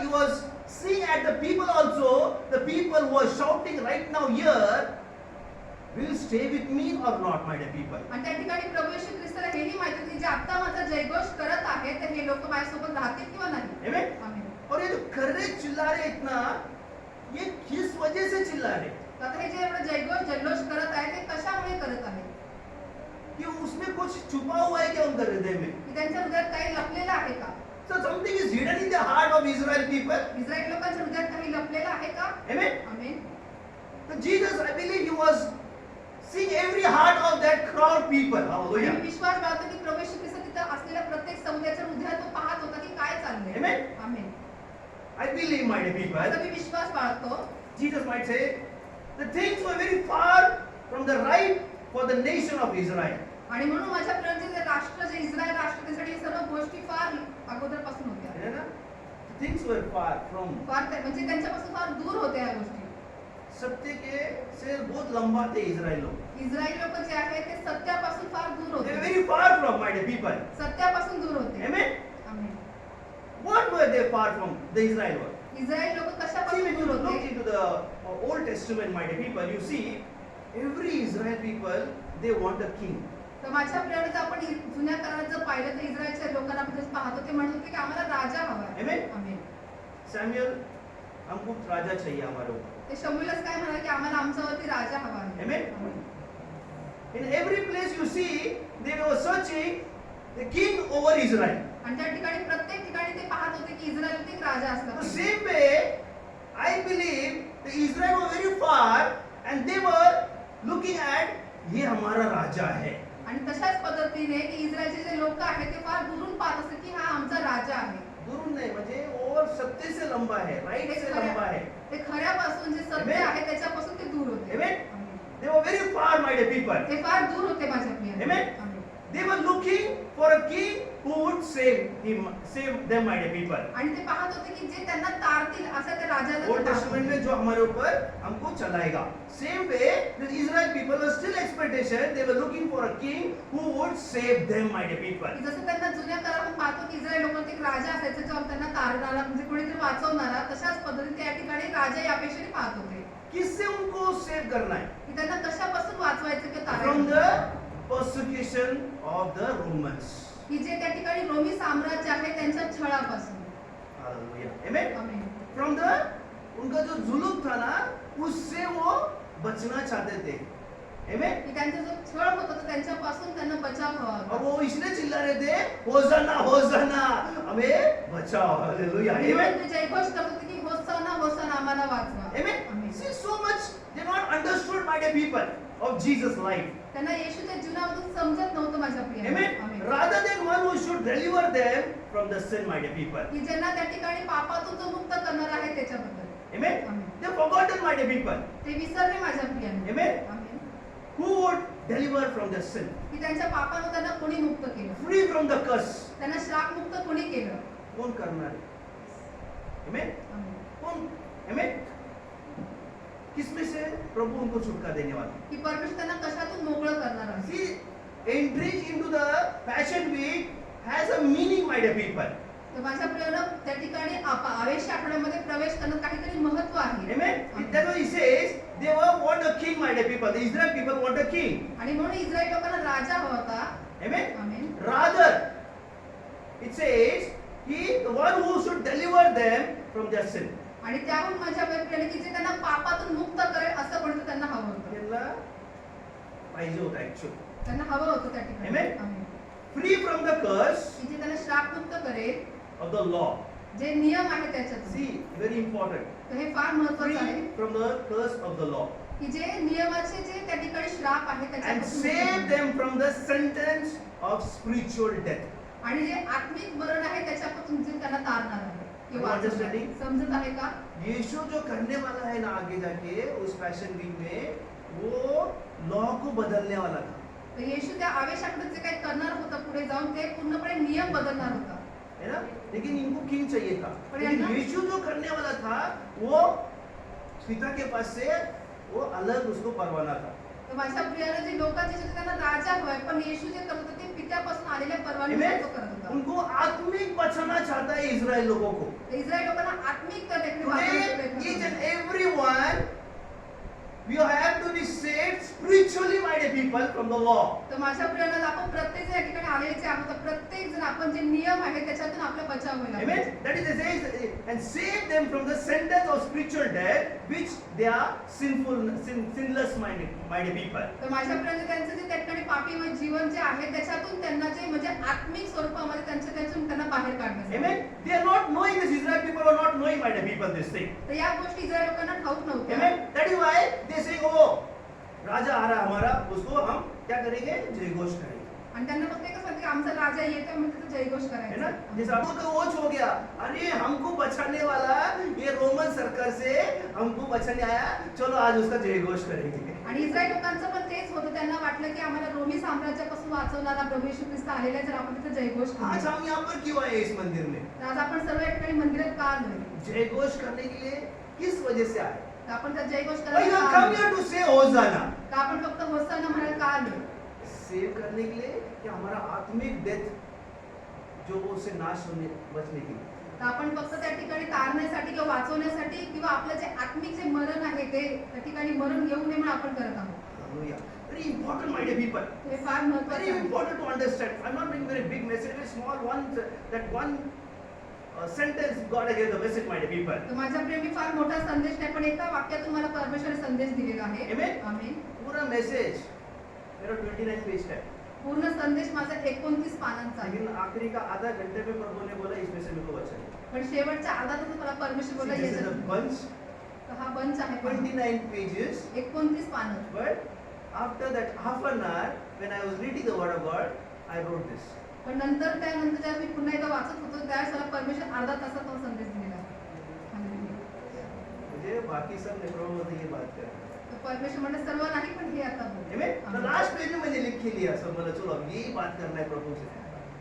he was seeing at the people also, the people who are shouting right now here, will stay with me or not, my dear people. आणि त्या ठिकाणी प्रभू येशू ख्रिस्ताला हेही माहिती होती की जे आता माझा जयघोष करत आहेत तर हे लोक माझ्यासोबत राहतील किंवा नाही. Amen. आमेन. और ये जो कर्रे चिल्ला रहे इतना, ये किस वजह से चिल्ला रहे? आता हे जे एवढं जयघोष जल्लोष करत आहे ते कशामुळे करत आहे, कि उसमें कुछ छुपा हुआ है क्या उनके हृदय में? की त्यांच्या हृदयात काही लपलेलं आहे का? So something is hidden in the heart of Israel people. Israel लोकांच्या हृदयात काही लपलेलं आहे का? Amen. Amen. So Jesus, I believe he was seeing every heart of that crowd people. आणि Hallelujah. मी विश्वास बाळगतो की प्रभू येशू ख्रिस्त तिथं असलेल्या प्रत्येक समुदायाच्या हृदयात तो पाहत होता की काय चाललंय. Amen. Amen. I believe, my dear people. आता मी विश्वास बाळगतो. Jesus might say, the things were very far from the right for the nation of Israel. आणि म्हणून माझ्या प्रियांचे जे राष्ट्र जे इस्रायल राष्ट्र त्यासाठी हे सर्व गोष्टी फार अगोदरपासून होत्या. है ना? Things were far from फार म्हणजे त्यांच्यापासून फार दूर होत्या या गोष्टी. सत्य के से बहुत लंबा थे इजराइल लोग. इस्रायल लोक जे आहेत ते सत्यापासून फार दूर They were होते. very far from, my dear people. सत्यापासून दूर होते. Amen. Amen. What were they far from? The Israel were. Israel लोक See, कशापासून when you दूर look होते? into the Old Testament, my dear people, you see every Israel people they want a king. तर माझ्या प्रियाने जर आपण जुन्या काळात जर पाहिलं तर इस्रायलच्या लोकांना आपण जर पाहतो ते म्हणत होते की आम्हाला राजा हवा आहे. Amen. आमेन. Samuel, हमको राजा चाहिए हमारे ऊपर. ते शमूएलच काय म्हणाले की आम्हाला आमच्यावरती राजा हवा आहे. Amen. Amen. In every place you see, they were searching the king over Israel. आणि त्या ठिकाणी प्रत्येक ठिकाणी ते पाहत होते की इस्रायलमध्ये एक राजा असला The पाहिजे. same way, I believe the Israel were very far and they were looking at ये हमारा राजा है. आणि तशाच पद्धतीने की इस्रायलचे जे लोक आहेत ते फार दुरून पाहत असतात की हा आमचा राजा आहे. दूर नहीं म्हणजे और सत्य से लंबा है, राइट से लंबा है. ते खऱ्यापासून जे सत्य Amen. आहे त्याच्यापासून ते दूर होते. Amen. Amen. They were very far, my dear people. ते फार दूर होते माझ्या प्रियाने. Amen. Amen. They were looking for a king who would save them, my dear people. आणि ते पाहत होते की जे त्यांना तारतील अशा त्या राजाला ते ओल्ड पाहत टेस्टामेंट होते. में जो हमारे ऊपर हमको चलाएगा. Same way, the Israel people were still expectation. They were looking for a king who would save them, my dear people. की जसं त्यांना जुन्या काळात आपण पाहतो की इस्रायल लोकांना एक राजा असायचा जो त्यांना तारणारा म्हणजे कोणीतरी वाचवणारा, तशाच पद्धतीने त्या ठिकाणी राजा या अपेक्षेने पाहत होते किससे उनको सेव करना है? की त्यांना कशापासून वाचवायचं किंवा From तारायचं. the persecution of the Romans. की जे त्या ठिकाणी रोमी साम्राज्य आहे त्यांच्या छळापासून. Hallelujah. Amen. Amen. From the उनका जो जुलूम था ना, उससे वो बचना चाहते थे। Amen? की त्यांचा जो छळ होता तो त्यांच्यापासून त्यांना बचाव हवा और होता. वो इसलिए चिल्ला रहे थे, होसाना होसाना, हमें बचाओ। हालेलुया। आणि Amen? म्हणून ते जयघोष करत होते की होसाना होसाना आम्हाला वाचवा. Amen. Amen. See, so much they not understood, my dear people, of Jesus' life. त्यांना येशूच्या जीवनामधून समजत नव्हतं माझ्या प्रियांनो. Amen. Amen. Rather than one who should deliver them from the sin, my dear people. की ज्यांना त्या ठिकाणी पापातून जो मुक्त करणार आहे त्याच्याबद्दल. Amen. Amen. They forgotten, my dear people. ते विसरले माझ्या प्रियांनो. Amen. Amen. Who would deliver from the sin, की त्यांच्या पापानं त्यांना कोणी मुक्त केलं, free from the curse? त्यांना श्राप मुक्त कोणी केलं. कौन करना है? Amen. आमेन. कौन? Amen. किसमें से प्रभु उनको छुटकारा देने वाला? की परमेश्वर त्यांना कशातून मोकळं करणार आहे. See, entering into the Passion Week has a meaning, my dear people. तर माझ्या प्रियांनो त्या ठिकाणी आवेश आठवड्यामध्ये प्रवेश करणं काहीतरी महत्त्व आहे. Amen. That's why he says they want a king, my dear people. The Israel people want a king. आणि म्हणून इस्रायल लोकांना राजा हवा होता. Amen. Amen. Rather, it says he, the one who should deliver them from their sin. आणि त्याहून माझ्या प्रियांनो की जे त्यांना पापातून मुक्त करेल असं कोणतं त्यांना हवं होतं. त्यांना पाहिजे होता actually. त्यांना हवं होतं त्या ठिकाणी. Amen. Amen. Free from the curse की जे त्यांना श्राप मुक्त करेल, of the law. जे नियम आहे त्याच्यातून. See, very important. तर हे फार महत्त्वाचं आहे. Free from the curse of the law. की जे नियमाचे जे त्या ठिकाणी श्राप आहे And त्याच्यापासून save मुक्त them from the sentence of spiritual death. आणि जे आत्मिक मरण आहे त्याच्यापासून जे त्यांना तारणार आहे किंवा You understanding? समजत आहे का. यीशु जो करने वाला है ना आगे जाके उस पैशन वीक में, वो लॉ को बदलने वाला था. तर येशू त्या आवेशाकडे जे काही करणार होता पुढे जाऊन ते पूर्णपणे नियम बदलणार होता. है ना? लेकिन इनको किंग चाहिए था. पर लेकिन है ना? यीशु जो करने वाला था, वो पिता के पास से वो अलग उसको परवाना था. तर माझ्या प्रियाला जे लोकांचे जे त्यांना राजा हवाय, पण येशू जे करत होते ते पित्यापासून आलेल्या Amen? परवानगीने तो करत होता. उनको आत्मिक बचाना चाहता है इजराइल लोगों को. तर इस्रायल लोकांना आत्मिक त्या ठिकाणी Today, वाचवण्याचा प्रयत्न each and करत होता. everyone, we have to be saved spiritually, my dear people, from the law. तर माझ्या प्रियाला आपण प्रत्येक या ठिकाणी आलेले जे आहोत, तर प्रत्येक जण आपण जे नियम आहे त्याच्यातून आपला बचाव व्हायला Amen. पाहिजे. That is, it says, and save them from the sentence of spiritual death, which they are sinless minded, my dear people. तर माझ्या प्रियाने त्यांचं जे त्या ठिकाणी पापीमय जीवन जे आहे त्याच्यातून त्यांना जे म्हणजे आत्मिक स्वरूपामध्ये त्याच्यातून त्यांना बाहेर काढण्याचं. Amen. They are not knowing this. Israel people are not knowing, my dear people, this thing. तर या गोष्टी इस्रायल लोकांना ठाऊक नव्हत्या. Amen. That is why they say, oh, राजा आ रहा हमारा, उसको हम क्या करेंगे? जय घोष करेंगे. आणि त्यांना फक्त एकच वाटतं की आमचा राजा येतो म्हणजे तो जयघोष है करायचा. ना? जैसे आपको तो वोच हो गया, अरे हमको बचाने वाला ये रोमन सरकार से हमको बचाने आया, चलो आज उसका जय घोष करेंगे. आणि इस्रायल लोकांचं पण तेच होतं. त्यांना वाटलं की आम्हाला रोमी साम्राज्यापासून वाचवणारा प्रभू येशू ख्रिस्त आलेला आहे, जर आपण तिथे जयघोष आज करू. हम यहाँ पर क्यों आए इस मंदिर में? तर आज आपण सर्व या ठिकाणी मंदिरात का आलोय? जय घोष करने के लिए किस वजह से आए? तर आपण त्या जयघोष Why you करायला have का come आलोय? here to say होसाना? तर आपण फक्त होसाना म्हणायला का आलोय? सेव करने के लिए कि हमारा आत्मिक डेथ जो वो उससे नाश होने बचने के लिए. तर आपण फक्त त्या ठिकाणी तारण्यासाठी किंवा वाचवण्यासाठी किंवा आपलं जे आत्मिक जे मरण आहे ते त्या ठिकाणी मरण येऊ नये म्हणून आपण करत आहोत. Hallelujah. Very important, my dear people. हे फार महत्त्वाचं Very आहे. important to understand. I'm not doing very big message, very small one. That one sentence God gave the message, my dear people. तर माझ्या प्रेमी फार मोठा संदेश नाही, पण एका वाक्यातून मला परमेश्वराने संदेश दिलेला आहे. Amen. आमेन. पूरा मैसेज मेरा 29 पेज का है. पूर्ण संदेश माझा 29 पानांचा आहे. लेकिन आखिरी का आधा घंटे में प्रभु ने बोला इसमें से मेरे को बचाइए. पण शेवटच्या अर्धा तास मला परमेश्वर बोलला This is a याच्यात bunch, तर हा बंच आहे 29 pages. 29 पानं. But after that half an hour, when I was reading the word of God, I wrote this. पण नंतर त्यानंतर जेव्हा मी पुन्हा एकदा वाचत होतो त्यावेळेस मला परमेश्वर अर्धा तासात तो संदेश दिलेला आहे. मुझे बाकी सब नेफ्रोम होते ये बात कर. तर परमेश्वर म्हणजे सर्व नाही, पण हे आता बोल. Amen. The last page में मैंने लिख के लिया सब मतलब चलो अब यही बात करना है प्रभु से.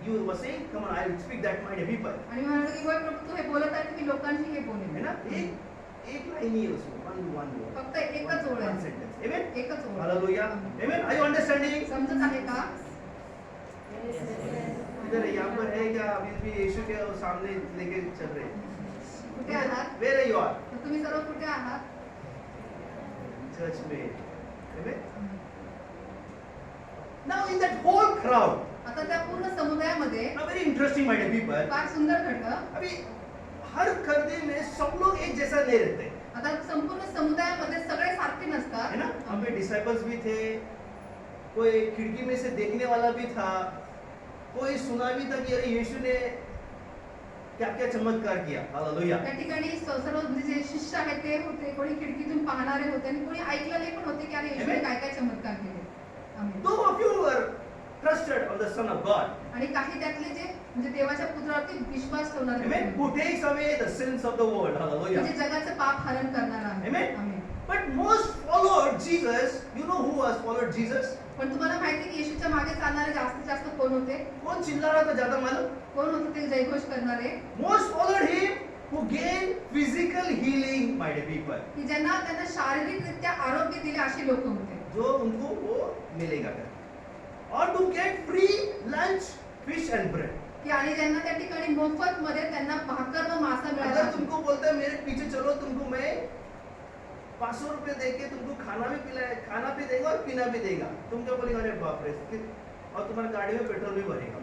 You were saying, come on, I will speak that my dear people. आणि मी म्हणालो की होय प्रभू तू हे बोलत आहे तर मी लोकांशी हे है बोलेन. ना? एक लाइन ही है उसमें. One word. फक्त एकच ओळ One आहे. sentence. Amen. एकच ओळ. Hallelujah. Amen. Are you understanding? समजत आहे का? इधर यहाँ पर है क्या? अभी भी यीशु के सामने लेके चल रहे हैं. कुठे आहात? Where are you are? तर तुम्ही सर्व कुठे आहात? Church में. Amen. Now in that whole crowd, आता त्या पूर्ण समुदायामध्ये now very interesting my dear people. फार सुंदर घडलं. अभी हर खर्दे में सब लोग एक जैसा नहीं रहते. आता संपूर्ण समुदायामध्ये सगळे सारखे नसतात है ना? हमें डिसाइपल्स भी थे, कोई खिड़की में से देखने वाला भी था, कोई सुना भी था कि अरे यीशु ने क्या क्या चमत्कार किया। हालेलुया। त्या ठिकाणी सर्व म्हणजे जे शिष्य आहेत ते होते, कोणी खिडकीतून पाहणारे होते आणि कोणी ऐकलेले पण होते की अरे येशूने काय काय चमत्कार केले. आमेन. Though a few were trusted on the Son of God, आणि काही त्यातले जे म्हणजे देवाच्या पुत्रावरती विश्वास ठेवणारे amen, होते. who takes away the sins of the world. Hallelujah. म्हणजे जगाचं पाप हरण करणारा आहे. Amen. Amen. But most followed Jesus. You know who has followed Jesus? पण तुम्हाला माहिती आहे की येशूच्या मागे चालणारे जास्तीत जास्त कोण होते? कौन चिल्ला रहा था ज्यादा मालूम? कोण होते ते जयघोष करणारे? Most followed him who gained physical healing, my dear people. की ज्यांना त्यांना शारीरिकरित्या आरोग्य दिले अशी लोक होते. जो उनको वो मिलेगा कर. Or to get free lunch, fish and bread. की आणि ज्यांना त्या ठिकाणी मोफत मध्ये त्यांना भाकर व मासा अगर मिळाला. तुमको बोलता है मेरे पीछे चलो, तुमको मैं 500 रुपए देके तुमको खाना भी देगा और पीना भी देगा, तुम क्या बोलेगा? अरे बाप रे, और तुम्हारी गाड़ी में पेट्रोल भी भरेगा.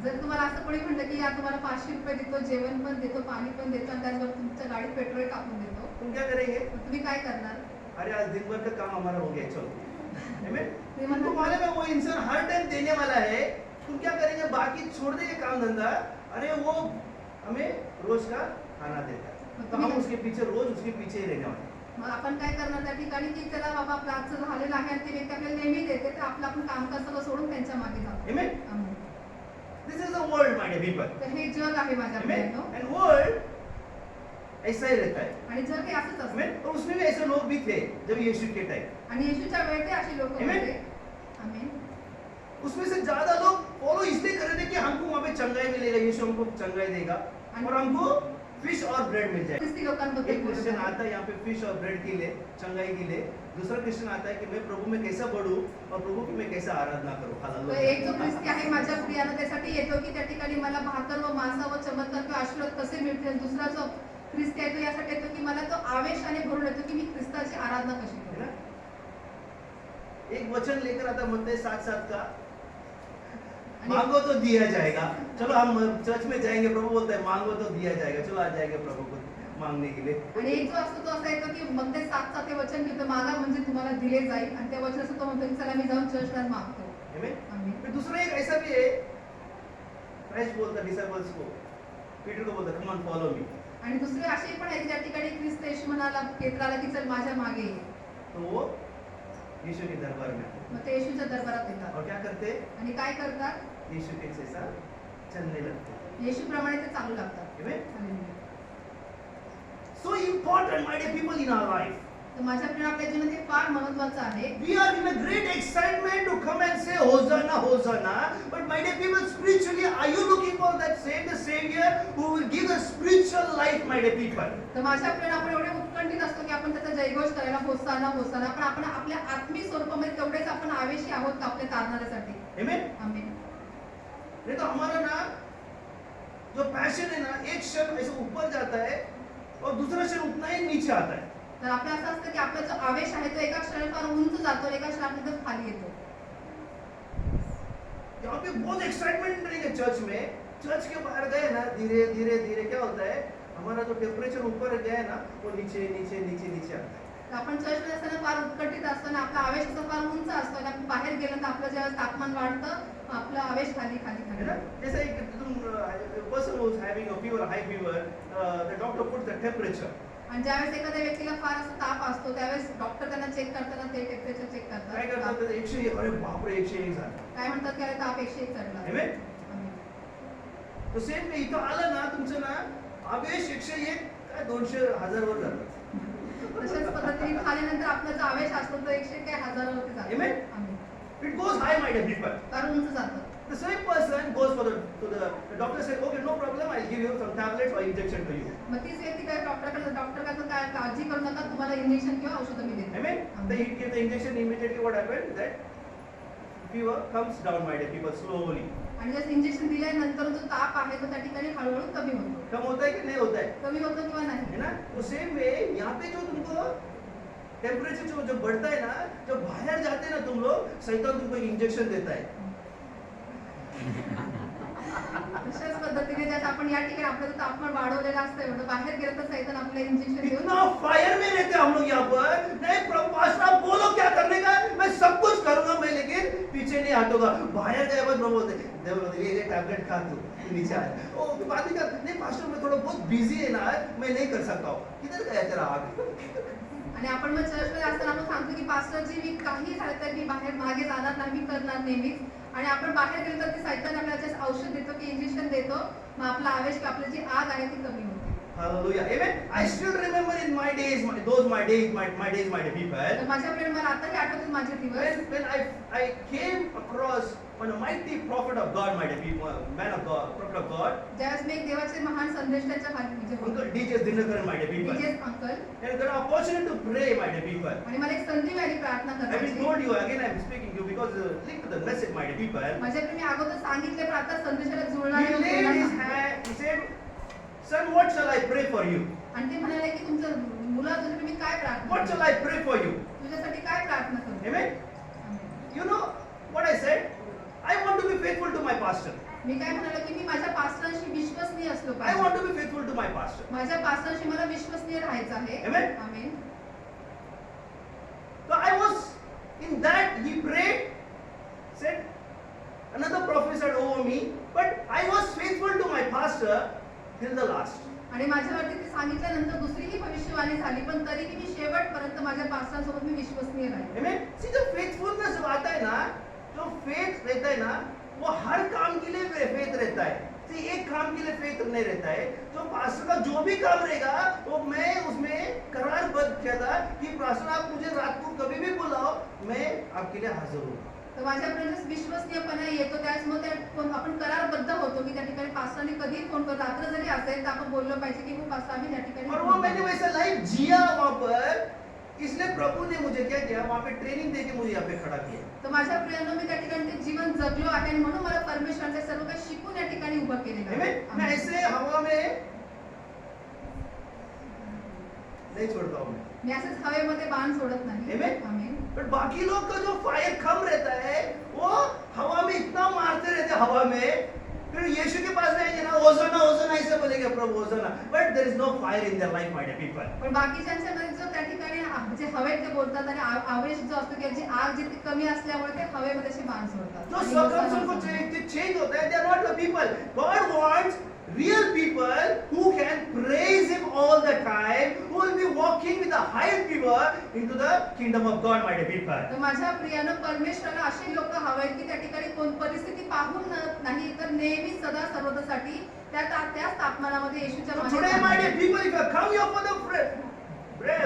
जर तुम्हाला असं कोणी म्हटलं की या तुम्हाला 500 रुपये देतो, जेवण पण देतो, पाणी पण देतो आणि त्याचबरोबर तुमच्या गाडीत पेट्रोल टाकून देतो, तुम क्या करेंगे? तर तुम्ही काय करणार? अरे आज दिन भर का काम हमारा हो गया, चलो. Amen? ते तुमको म्हणतात मालूम है वो इंसान हर टाइम देने वाला है. तुम क्या करेंगे? बाकी छोड़ देंगे काम धंधा. अरे वो हमें रोज का खाना देता है, तो हम उसके पीछे रोज उसके पीछे ही रहने वाले हैं. मग आपण काय करणार त्या ठिकाणी की चला बाबा आपलं आजचं झालेलं आहे आणि ते व्यक्ती आपल्याला नेहमी देते, तर आपलं आपण कामकाज सगळं सोडून त्यांच्या मागे जातो. Amen? Amen. This is the world, my dear people. तर हे जग आहे माझ्या Amen? बहिणीनो. And world ऐसा ही रहता है. आणि जग हे असंच असतं. Amen? और उसमें भी ऐसे लोग भी थे जब यीशु के टाइम. आणि येशूच्या वेळेत अशी लोक Amen? होते. आमेन. उसमें से ज्यादा लोग फॉलो इसलिए कर रहे थे कि हमको वहाँ पे चंगाई मिलेगा, यीशु हमको चंगाई देगा और हमको फिश और ब्रेड मिल जाएगा. ख्रिस्ती लोकांबद्दल एक बोलत क्रिश्चियन आहे. आता है यहाँ पे फिश और ब्रेड के लिए, चंगाई के लिए. दूसरा क्रिश्चियन आता है कि मैं प्रभु में कैसा बढ़ूं और प्रभु की मैं कैसा आराधना करूं. तो एक जो ख्रिस्ती आहे माझ्या प्रियानं त्यासाठी येतो की त्या ठिकाणी मला भाकर व मांसा व चमत्कार किंवा आशीर्वाद कसे मिळतील. दुसरा जो ख्रिस्ती आहे तो यासाठी येतो की मला तो आवेशाने भरून येतो की मी ख्रिस्ताची आराधना कशी है करू. ना? एक वचन लेकर आता मत्ती 7:7 का, मांगो तो दिया जाएगा. चलो हम चर्च में जाएंगे, प्रभु बोलता है मांगो तो दिया जाएगा. चलो आ जाएंगे प्रभु को मांगने के लिए. आणि एक जो असतो तो असा येतो की मग ते 7 ते वचन घेतो, मागा म्हणजे तुम्हाला दिले जाईल आणि त्या वचनाचं तो म्हणतो की चला मी जाऊन चर्चला मागतो. Amen? आमेन. फिर दूसरा एक ऐसा भी है, क्राइस्ट बोलता डिसाइपल्स को, पीटर को बोलता कम ऑन फॉलो मी. आणि दुसरे असे पण आहे की ज्या ठिकाणी ख्रिस्त येशू म्हणाला पेत्राला की चल माझ्या मागे ये. तो वो यीशु के दरबार में आते मग ते येशूच्या दरबारात येतात और क्या करते? आणि काय करतात? यीशु के जैसा चलने लगते. येशूप्रमाणे ते चालू लागतात. Amen? Hallelujah. So important, my dear people, in our life. तर माझ्या प्रिय आपल्या जीवनात हे फार महत्त्वाचं आहे. We are in a great excitement to come and say Hosanna, Hosanna. But my dear people, spiritually, are you looking for that same the Savior who will give a spiritual life, my dear people? तर माझ्या प्रिय आपण एवढे उत्कंठित असतो की आपण त्याचा जयघोष करायला होसाना होसाना, पण आपण आपल्या आत्मिक स्वरूपामध्ये तेवढेच आपण आवेशी आहोत का आपल्या तारणाऱ्यासाठी. Amen? आमेन. नहीं तो हमारा ना जो पैशन है ना, एक क्षण ऐसे ऊपर जाता है और दूसरा क्षण उतना ही नीचे आता है. तर आपलं असं असतं की आपला जो आवेश आहे तो एका क्षणात फार उंच जातो, एका क्षणात एकदम खाली येतो. यहाँ पे बहुत एक्साइटमेंट रहेगा चर्च में. चर्च के बाहर गए ना, धीरे धीरे धीरे क्या होता है, हमारा जो टेम्परेचर ऊपर गया है ना, वो नीचे नीचे नीचे नीचे आता है. तर आपण चर्चमध्ये असताना फार उत्कंठित असतो आणि आपला आवेश असा फार उंच असतो आणि आपण बाहेर गेलं तर आपलं जेव्हा तापमान वाढतं आपलं आवेश खाली खाली है खाली. ना? जैसे एक तुम person who is having a fever, high fever, the doctor puts the temperature. आणि ज्यावेळेस एखाद्या व्यक्तीला फार असा ताप असतो त्यावेळेस डॉक्टर त्यांना चेक करताना ते टेम्परेचर चेक काय करतात. करतात? 101. अरे बापरे, 101 झालं. काय म्हणतात की अरे ताप 101 चढला. Amen? आमेन. तो सेम इथं आलं ना तुमचं ना आवेश 101 काय 200 1000 वर जातं. तशाच पद्धतीने खाल्यानंतर आपला जो आवेश असतो तो 100 काय हजारावरती जातो. Amen? Amen. It goes high, my dear people. फार उंच जातं. The same person goes for the doctor says, okay, no problem, I'll give you some tablets or injection to you. मग तीच व्यक्ती काय डॉक्टर काय काळजी करू नका, तुम्हाला इंजेक्शन किंवा औषधं मी देते. Amen? Then he give the injection, immediately what happened? That fever comes down, my dear people, slowly. आणि जर इंजेक्शन दिल्यानंतर जो ताप आहे तो त्या ठिकाणी हळूहळू कमी होतो. कम होता है कि नहीं होता है? कमी होतो किंवा नाही. है ना? तो सेम वे यहाँ पे जो तुमको टेम्परेचर जो बढ़ता है ना, जब बाहर जाते हैं ना तुम लोग, शैतान तुमको इंजेक्शन देता है. तशाच पद्धतीने जसं आपण या ठिकाणी आपलं तापमान वाढवलेलं असतं एवढं बाहेर गेलं तर सैतान आपल्याला इंजेक्शन देऊन इतना फायर में रहते हम लोग यहाँ पर, नहीं प्रभु पास्टर आप बोलो क्या करने का, मैं सब कुछ करूंगा मैं, लेकिन पीछे नहीं हटूंगा। बाहर गए बाद प्रभु बोलते देव बोलते ये टैबलेट खा तू नीचे आए, ओ बात नहीं कर, नहीं पास्टर मैं थोड़ा बहुत बिजी है ना, मैं नहीं कर सकता हूँ। किधर गया तेरा आग? आणि आपण मग चर्चमध्ये असताना आपण सांगतो की पास्टरजी मी काही झालं तर मी बाहेर मागे जाणार नाही, मी करणार नेहमीच. आणि आपण बाहेर गेलो तर ते सैतान आपल्याला औषध देतो की इंजेक्शन देतो, मग आपला आवेश की आपली जी आग आहे ती कमी होते. Hallelujah. Amen. I still remember in my days, my days, my people. तर माझ्या प्रेम मला आताही आठवतात माझे दिवस. When I came across one mighty prophet of God, my people, man of God, prophet of God, ज्यावेळेस मी एक देवाचे महान संदेष्टाच्या हाती Uncle DJ Dinakaran, my people. DJ uncle And got an opportunity to pray, my people. आणि मला एक संधी मिळाली प्रार्थना I will करायची. told you again. I am speaking to you because link to the message, my people. माझ्या प्रेमी अगोदर सांगितले पण आता संदेशाला जुळणार He laid his hand. He said, "Son, what shall I pray for you? आणि ते म्हणाले की तुमचं मुला तुझ्या मी काय प्रार्थना What shall I pray for you?" तुझ्यासाठी काय प्रार्थना करू. Amen. Amen. You know what I said? I want to be faithful to my pastor. मी काय म्हणालो की मी माझ्या पास्टरांशी विश्वसनीय असलो I पाहिजे. want to be faithful to my pastor. माझ्या पास्टरांशी मला विश्वसनीय राहायचं आहे. Amen. Amen. So I was in that. He prayed, said, another prophesied over me, but I was faithful to my pastor till the last. आणि माझ्यावरती ते सांगितल्यानंतर दुसरीही भविष्यवाणी झाली पण तरीही मी शेवटपर्यंत माझ्या पास्टरांसोबत मी विश्वसनीय राहिले. Amen. See, the faithfulness जब आता है ना, जो faith रहता है ना, वो हर काम के लिए faith रहता है. See, एक काम के लिए faith नहीं रहता है. जो पास्टर का जो भी काम रहेगा, वो मैं उसमें करारबद्ध किया था कि पास्टर आप मुझे रात को कभी भी बुलाओ, मैं आपके लिए हाजिर हूँ. तर माझ्यापर्यंत विश्वसनीयपणा येतो त्याच मग आपण करारबद्ध होतो की त्या ठिकाणी पास्टरने कधी फोन कर रात्र जरी असेल तर आपण बोललो पाहिजे की हो पास्टर आम्ही त्या ठिकाणी और वो मैंने वैसा लाइफ जिया वहाँ पर, इसलिए प्रभु ने मुझे क्या किया, वहाँ पे ट्रेनिंग देके मुझे यहाँ पे खड़ा किया. तर माझ्या प्रियांनो मी त्या ठिकाणी ते जीवन जगलो आहे आणि म्हणून मला परमेश्वराने सर्व काही शिकून या ठिकाणी उभं केलेलं आहे. Amen. मैं ऐसे हवा में नहीं छोड़ता हूँ. मी असंच हवेमध्ये बाण सोडत नाही. Amen. आमेन. बट बाकी लोग का जो फायर कम रहता है, वो हवा में इतना मारते रहते हैं हवा में, फिर यीशु के पास जाएंगे ना, होसाना होसाना ऐसे बोलेंगे प्रभु hosanna, but there is no fire in their life, my dear people. पण बाकीच्यांच्या मध्ये जो त्या ठिकाणी जे हवेत ते बोलतात आणि आवेश जो असतो की जी आग जी ती कमी असल्यामुळे ते हवेमध्ये असे बाण सोडतात. जो आणि सर्कमस्टेंस को लोकांना चेंज होता है, they are not the people. God wants real people who can praise him all the time, who will be walking with a higher fever into the kingdom of God, my dear people. तर माझ्या प्रियानं परमेश्वराला अशी लोक हवे की त्या ठिकाणी कोण परिस्थिती पाहून नाही तर नेहमी सदा सर्वदासाठी त्याच तापमानामध्ये येशूच्या So today, my dear people, if you come here for the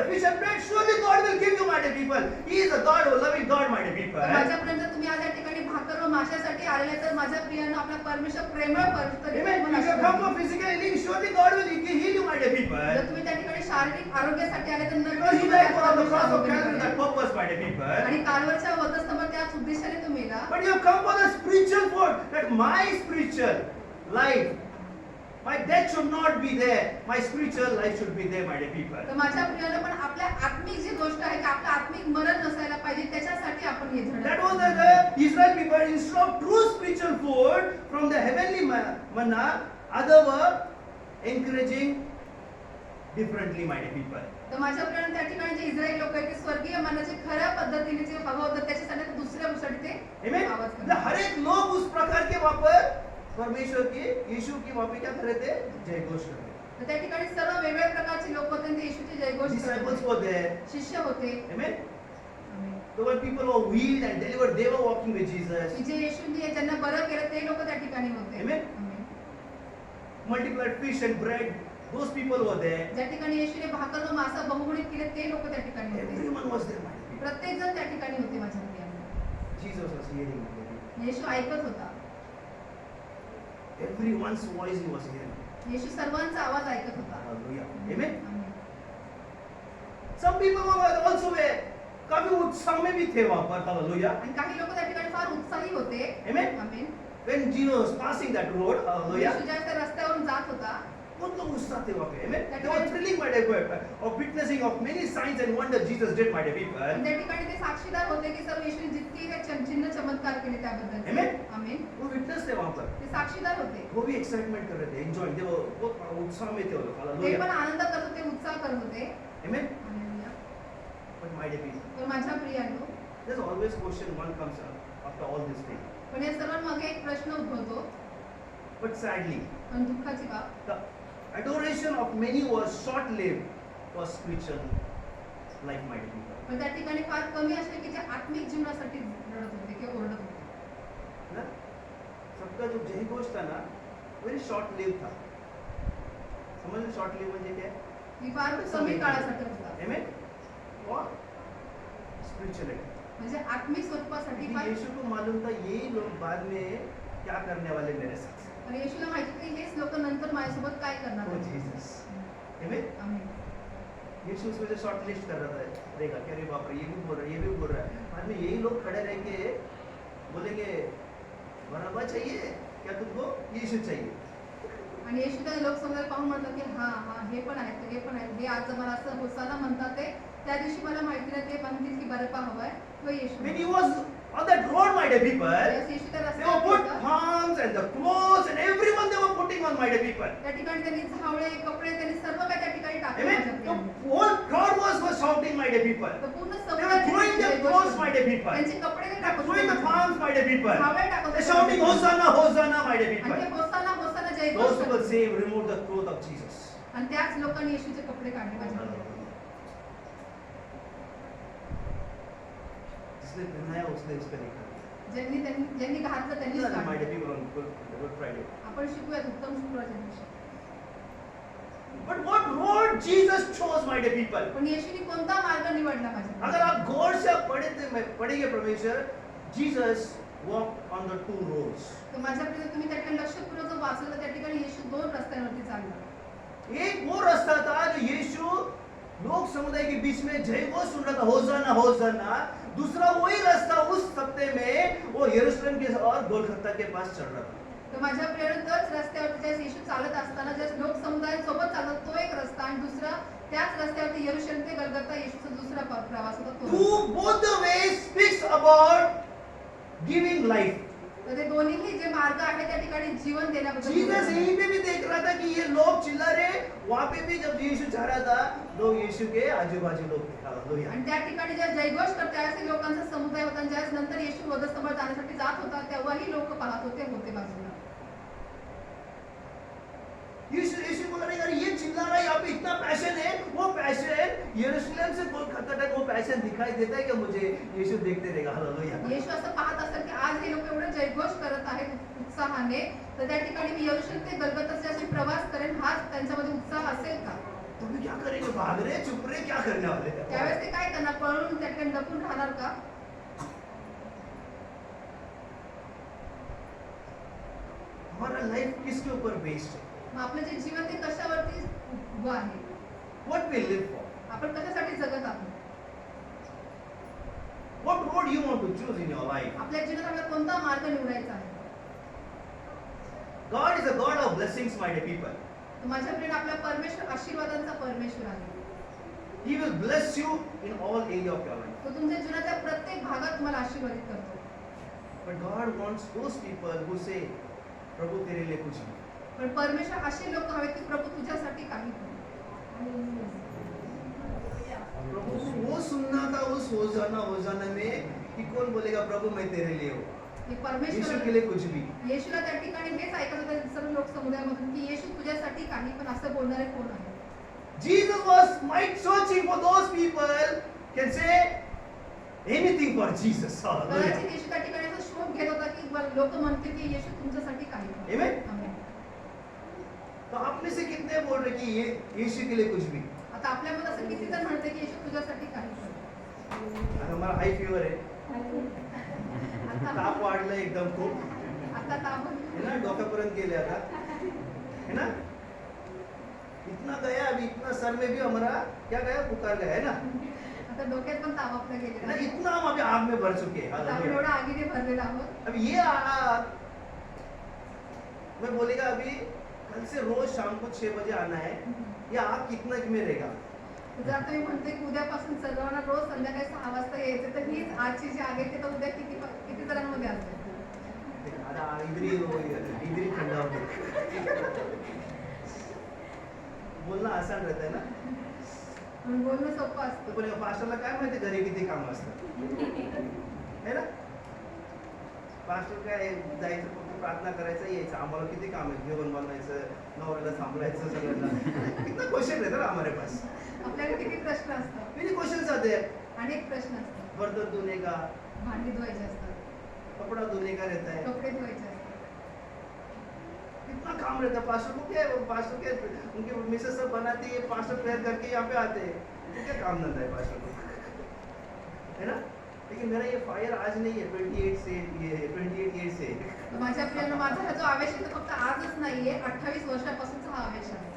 fish and bread, surely God will give you, my dear people. He is a God, a loving God, my dear people. माझ्यापर्यंत तुम्ही आज या ठिकाणी भाकर व माशासाठी आलेले तर माझ्या प्रियानं आपला परमेश्वर प्रेमळ Amen. If you come for physical healing, surely God will heal you, my dear people. जर तुम्ही त्या ठिकाणी शारीरिक आरोग्यासाठी आले तर Because He died for the cross of Calvary, that purpose, my dear people. आणि कालवरच्या वधस्तंभावर त्याच उद्देशाने तुम्ही येला. But you have come for the spiritual food, that my spiritual life, my death should not be there. My spiritual life should be there, my dear people. तर माझ्या प्रियानं पण आपल्या आत्मिक जी गोष्ट आहे की आपलं आत्मिक मरण नसायला पाहिजे त्याच्यासाठी आपण हे झडप. That was the Israel people, instead of true spiritual food from the heavenly manna, other were encouraging differently, my dear people. तर माझ्या प्रियानं त्या ठिकाणी जे इस्रायल लोक आहेत ते स्वर्गीय मनाचे खऱ्या पद्धतीने जे हवं होतं त्याच्यासाठी दुसऱ्या गोष्टीसाठी ते Amen. आवाज मतलब करतात. हर एक लोग उस प्रकार के वहाँ पर परमेश्वर की यीशु की वहाँ पे क्या कर रहे थे, जय घोष कर रहे थे. तर त्या ठिकाणी सर्व वेगवेगळ्या प्रकारचे लोक होते आणि ते येशूचे जयघोष करत Disciples होते. were there. शिष्य होते. Amen. Amen. So when people were healed and delivered, they were walking with Jesus. की जे येशूने ज्यांना बरं केलं ते लोक त्या ठिकाणी होते. Amen. Amen. Multiplied fish and bread, those people were there. ज्या ठिकाणी येशूने भाकर व मासा बहुगुणित केले ते लोक त्या ठिकाणी होते. Everyone was there, my dear people. प्रत्येक जण त्या ठिकाणी होते माझ्या प्रियानं. Jesus was hearing, my dear people. येशू ऐकत होता. Everyone's voice he was hearing. येशू सर्वांचा आवाज ऐकत होता. Hallelujah. Amen. Amen. Some people were also there. काफी उत्साह में भी थे वहाँ पर. Hallelujah. आणि काही लोक त्या ठिकाणी फार उत्साही होते. Amen. Amen. When Jesus was passing that road, hallelujah, येशू ज्या त्या रस्त्यावरून जात होता बहुत लोग उत्साह थे वहाँ पे, amen? They were thrilling, my dear people, of witnessing of many signs and wonders Jesus did, my dear people. आणि त्या ठिकाणी ते साक्षीदार होते की सर्व येशूने जितके काही चिन्ह चमत्कार केले त्याबद्दल. Amen? आमेन. वो विटनेस थे वहाँ पर, ते साक्षीदार होते. वो भी एक्साइटमेंट कर रहे थे, एंजॉय, थे वो बहुत उत्साह में थे वो लोग, ते हालेलुया, पण आनंद करत होते, उत्साह करत होते. amen? Hallelujah. But my dear people, पण माझ्या प्रियांनो, there's always question one comes up after all this thing. पण या सर्वांमागे एक प्रश्न उद्भवतो. But sadly, पण दुःखाची बाब, the adoration of many was short-lived for spiritual life, my dear people. पण त्या ठिकाणी फार कमी असले की जे आत्मिक जीवनासाठी रडत होते किंवा ओरडत होते. ना? सबका जो जय घोष था ना, वेरी शॉर्ट लिव था. समझ शॉर्ट लिव म्हणजे काय? ही फार कमी काळासाठी होता. Amen? और spirituality. म्हणजे आत्मिक स्वरूपासाठी क्योंकि फार. यीशु को मालूम था यही लोग बाद में क्या करने वाले मेरे साथ. आणि येशूला माहिती होती हेच लोक नंतर माझ्यासोबत काय करणार Oh आहेत. Jesus. Amen? आमेन. यीशु उसमें से शॉर्ट लिस्ट कर रहा था. देखा कि अरे बाप रे, ये भी बोल रहा है, ये भी बोल रहा है. बाद में यही लोग खड़े रह के बोलेंगे बराबर चाहिए क्या तुमको? यीशु चाहिए. आणि येशू त्या लोकसमुदाय पाहून म्हणतात की हा हा हे पण आहेत, हे पण आहेत. हे आज मला असं होसाना म्हणतात ते, त्या दिवशी मला माहिती नाही ते म्हणतील की बरपा हवाय तो येशू. When he was on that road, my dear people, त्यावेळेस येशू त्या they were रस्त्यावर put होता. palms and the clothes and everyone they were putting on, my dear people. त्या ठिकाणी त्यांनी झावळे कपडे त्यांनी सर्व काही त्या ठिकाणी टाकले Amen. माझ्या The प्रियांनो. whole crowd was shouting, my dear people. तर पूर्ण They समुदाय were throwing their त्यांची clothes, गोष्ट my dear people. त्यांचे कपडे ते They were टाकत throwing the होते. palms, my dear people. झावळे टाकत They're होते. shouting, Hosanna, Hosanna, my dear आणि ते people. होसाना होसाना Jai Those Ghosh who were करत. saved removed the clothes of Jesus. आणि त्याच लोकांनी येशूचे कपडे काढले माझ्या प्रियांनो. जिसने पहनाया उसने उसका निकाला. ज्यांनी घातलं त्यांनीच My काढलं. dear people, on Good Friday. आपण शिकूयात उत्तम शुक्रवारच्या दिवशी. But what road Jesus chose, my dear people? पण येशूने कोणता मार्ग निवडला माझ्या? अगर आप गौर से पढ़ेंगे परमेश्वर, Jesus walked on the two roads. तर माझ्या प्रिय तुम्ही त्या ठिकाणी लक्षपूर्वक जर वाचलं तर त्या ठिकाणी येशू दोन रस्त्यांवरती चालला. एक वो रास्ता था जो यीशु लोक समुदाय के बीच में जय घोष सुन रहा था, होसाना होसाना. दूसरा वही रास्ता उस सप्ते में वो यरूशलेम के और गोलगत्ता के पास चल रहा था. तर माझ्या प्रियाने तोच रस्त्यावरती ज्या येशू चालत असताना ज्या लोक समुदायासोबत चालत तो एक रस्ता आणि दुसरा त्याच रस्त्यावरती यरूशलेम ते गलगता येशूचा दुसरा प्रवास होता तो. Both the ways speaks about giving life. तर ते दोन्हीही जे मार्ग आहे त्या ठिकाणी जीवन देण्याबद्दल जीसस बोलत यहीं पे भी देख रहा था कि ये लोग चिल्ला रहे, वहां पे भी जब यीशु जा रहा था, लोग यीशु के आजू बाजू लोग थे. हालेलुया. आणि त्या ठिकाणी ज्या जयघोष करत त्यावेळेस लोकांचा समुदाय होता आणि ज्यावेळेस नंतर येशू वधस्तंभावर जाण्यासाठी जात होता तेव्हाही लोक पाहत होते बाजूला. यीशु बोल रहे यार ये चिल्ला रहा है, यहाँ पे इतना पैशन है, वो पैशन यरूशलेम से कोलकाता तक वो पैशन दिखाई देता है कि मुझे यीशु देखते रहेगा. हालेलुया. येशू असं पाहत असेल की आज हे लोक एवढे जयघोष करत आहेत उत्साहाने, तर त्या ठिकाणी मी यरूशलेम ते गलगताचा असे प्रवास करेन, हाच त्यांच्यामध्ये उत्साह असेल का? तो भी क्या करेंगे, भाग रहे चुप रहे, क्या करने वाले हैं? त्यावेळेस ते काय करणार, पळून त्या ठिकाणी लपून राहणार का? हमारा लाइफ किसके ऊपर बेस्ड है? मग आपलं जे जीवन ते कशावरती उभं आहे? What we live for? आपण कशासाठी जगत आहोत? What road you want to choose in your life? आपल्या जीवनात आपल्याला कोणता मार्ग निवडायचा आहे? God is a God of blessings, my dear people. तर माझ्या प्रिय आपला परमेश्वर आशीर्वादांचा परमेश्वर आहे. He will bless you in all area of your life. तो तुमच्या जीवनाच्या प्रत्येक भागात तुम्हाला आशीर्वादित करतो. But God wants those people who say, प्रभु तेरे लिए कुछ नहीं. पण परमेश्वर असे लोक हवेत की प्रभू तुझ्यासाठी काही करू. प्रभु को वो सुनना था उस होसाना में कि कौन बोलेगा प्रभु मैं तेरे लिए हूँ. हे यीशु परमेश्वर के लिए कुछ भी. येशूला त्या ठिकाणी हेच ऐकत होते सर्व लोक समुदायामधून की येशू तुझ्यासाठी काही, पण असं बोलणारे कोण आहे? Jesus was might searching for those people can say anything for Jesus. Hallelujah. कदाचित येशू त्या ठिकाणी असा शोध घेत होता की लोक म्हणतील की येशू तुमच्यासाठी काही करू. Amen. आमेन. तो आप में से कितने बोल रहे कि ये यीशु के लिए कुछ भी? आता आपल्यामध्ये असं किती जण म्हणते की येशू तुझ्यासाठी काही करू. आता हमारा हाई फीवर है, आता ताप वाढलं एकदम खूप, आता ताप है ना, डोक्यापर्यंत गेले आता, है ना, इतना गया अभी, इतना सर में भी हमारा क्या गया, बुखार गया है ना, आता डोक्यात पण ताप आपल्या है गेलेला ना, आहे. इतना हम अभी आग में भर चुके हैं. आता आपण हालेलुया. एवढा आगीने भरलेला आहोत. अब ये आग मैं बोलेगा अभी कल से रोज शाम को 6 बजे आना है, या आप कितना में रहेगा? जर तुम्ही म्हणते की उद्यापासून सर्वांना रोज संध्याकाळी 6 वाजता यायचं, तर हीच आजची जी आग आहे ती तर उद्या किती जणांमध्ये असेल? आता इधरी थंडा होते. बोलणं आसान रहता है ना. म्हणून बोलणं सोपं असतं. पण पास्टरला काय माहिती घरी किती काम असतं, है ना? पास्टर काय जायचं, फक्त प्रार्थना करायचं, यायचं. आम्हाला किती काम आहे, जेवण बनवायचं, नवऱ्याला सांभाळायचं, सगळ्यांना कितना क्वेश्चन रहता ना हमारे पास. आपल्याला किती प्रश्न असतात, मेनी क्वेश्चन आते हैं. अनेक प्रश्न असतात. बर्तन धोने का, भांडी धुवायची असतात, कपड़ा धोने का रहता है. कपडे धुवायचे असतात. कितना काम रहता है. पास्टर को क्या है, पास्टर के उनकी मिसेस सब बनाती है, पास्टर प्रेयर करके यहाँ पे आते हैं. तो क्या काम धंधा है पास्टर को, है ना? लेकिन मेरा ये फायर आज नहीं है, 28 ईयर से. तर माझ्या प्रियानं, माझा हा जो आवेश आहे तो फक्त आजच नाहीये, 28 वर्षापासूनचा हा आवेश आहे.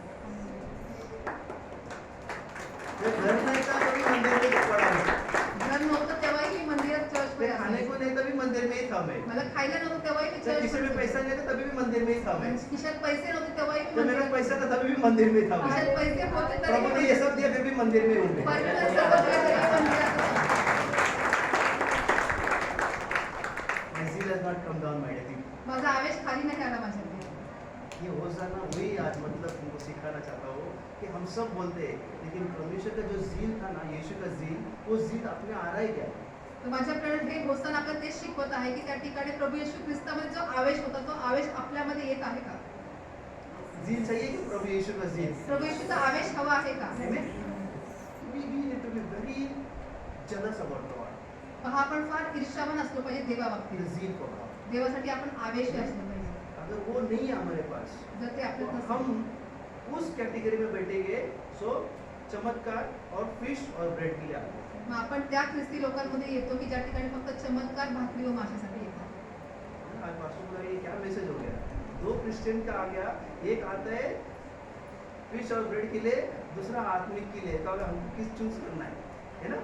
जब घर नहीं था तभी मंदिर में पड़ा था. घर नव्हतं तेव्हाही मी मंदिरात चर्चमध्ये मैं खाने को असायचे. नहीं तभी मंदिर में ही था मैं. मला खायला नव्हतं तेव्हाही मी जब किसी में चर्चमध्ये पैसा नहीं था तभी भी मंदिर में ही था मैं. खिशात पैसे नव्हते तेव्हाही मी जब मेरा मंदिरात पैसा था तभी भी मंदिर में था मैं. खिशात पैसे होते प्रभु ने ये सब दिया फिर भी मंदिर में हूँ मैं. परमेश्वर सर्व काही तरी मंदिरात होतं. My zeal has not come down, my dear. माझा आवेश खाली नाही आला माझ्याकडे. ये होसाना वही आज मतलब तुमको सिखाना चाहता हूँ कि हम सब बोलते हैं, लेकिन परमेश्वर का जो जील था ना, यीशु का जील, वो जील अपने आ रहा है क्या? तर माझ्या प्रेरणेत हे होस्ताना आपल्याला तेच शिकवत आहे की त्या ठिकाणी प्रभू येशू ख्रिस्तामध्ये जो आवेश होता तो आवेश आपल्यामध्ये येत आहे का? जील चाहिए कि प्रभु यीशु का जील? प्रभू येशूचा आवेश हवा आहे का? Amen. We need to be very jealous about the Lord. पहा, आपण फार ईर्ष्यावान असलो पाहिजे देवाबाबतीत. His zeal for God. देवासाठी आपण आवेशी असलो पाहिजे. अगर वो नहीं है हमारे पास, जर ते तो आपल्यात नसेल, हम उस कैटेगरी में बैठेंगे. सो चमत्कार और फिश और ब्रेड के लिए आते हैं. मग आपण त्या ख्रिस्ती लोकांमध्ये येतो की ज्या ठिकाणी फक्त चमत्कार, भाकरी व माशासाठी येतात. आज पास्टर बोला ये क्या मैसेज हो गया? 2 क्रिश्चियन का आ गया, एक आता है फिश और ब्रेड के लिए, दूसरा आत्मिक के लिए. तो अगर हम किस चूज करना है ना?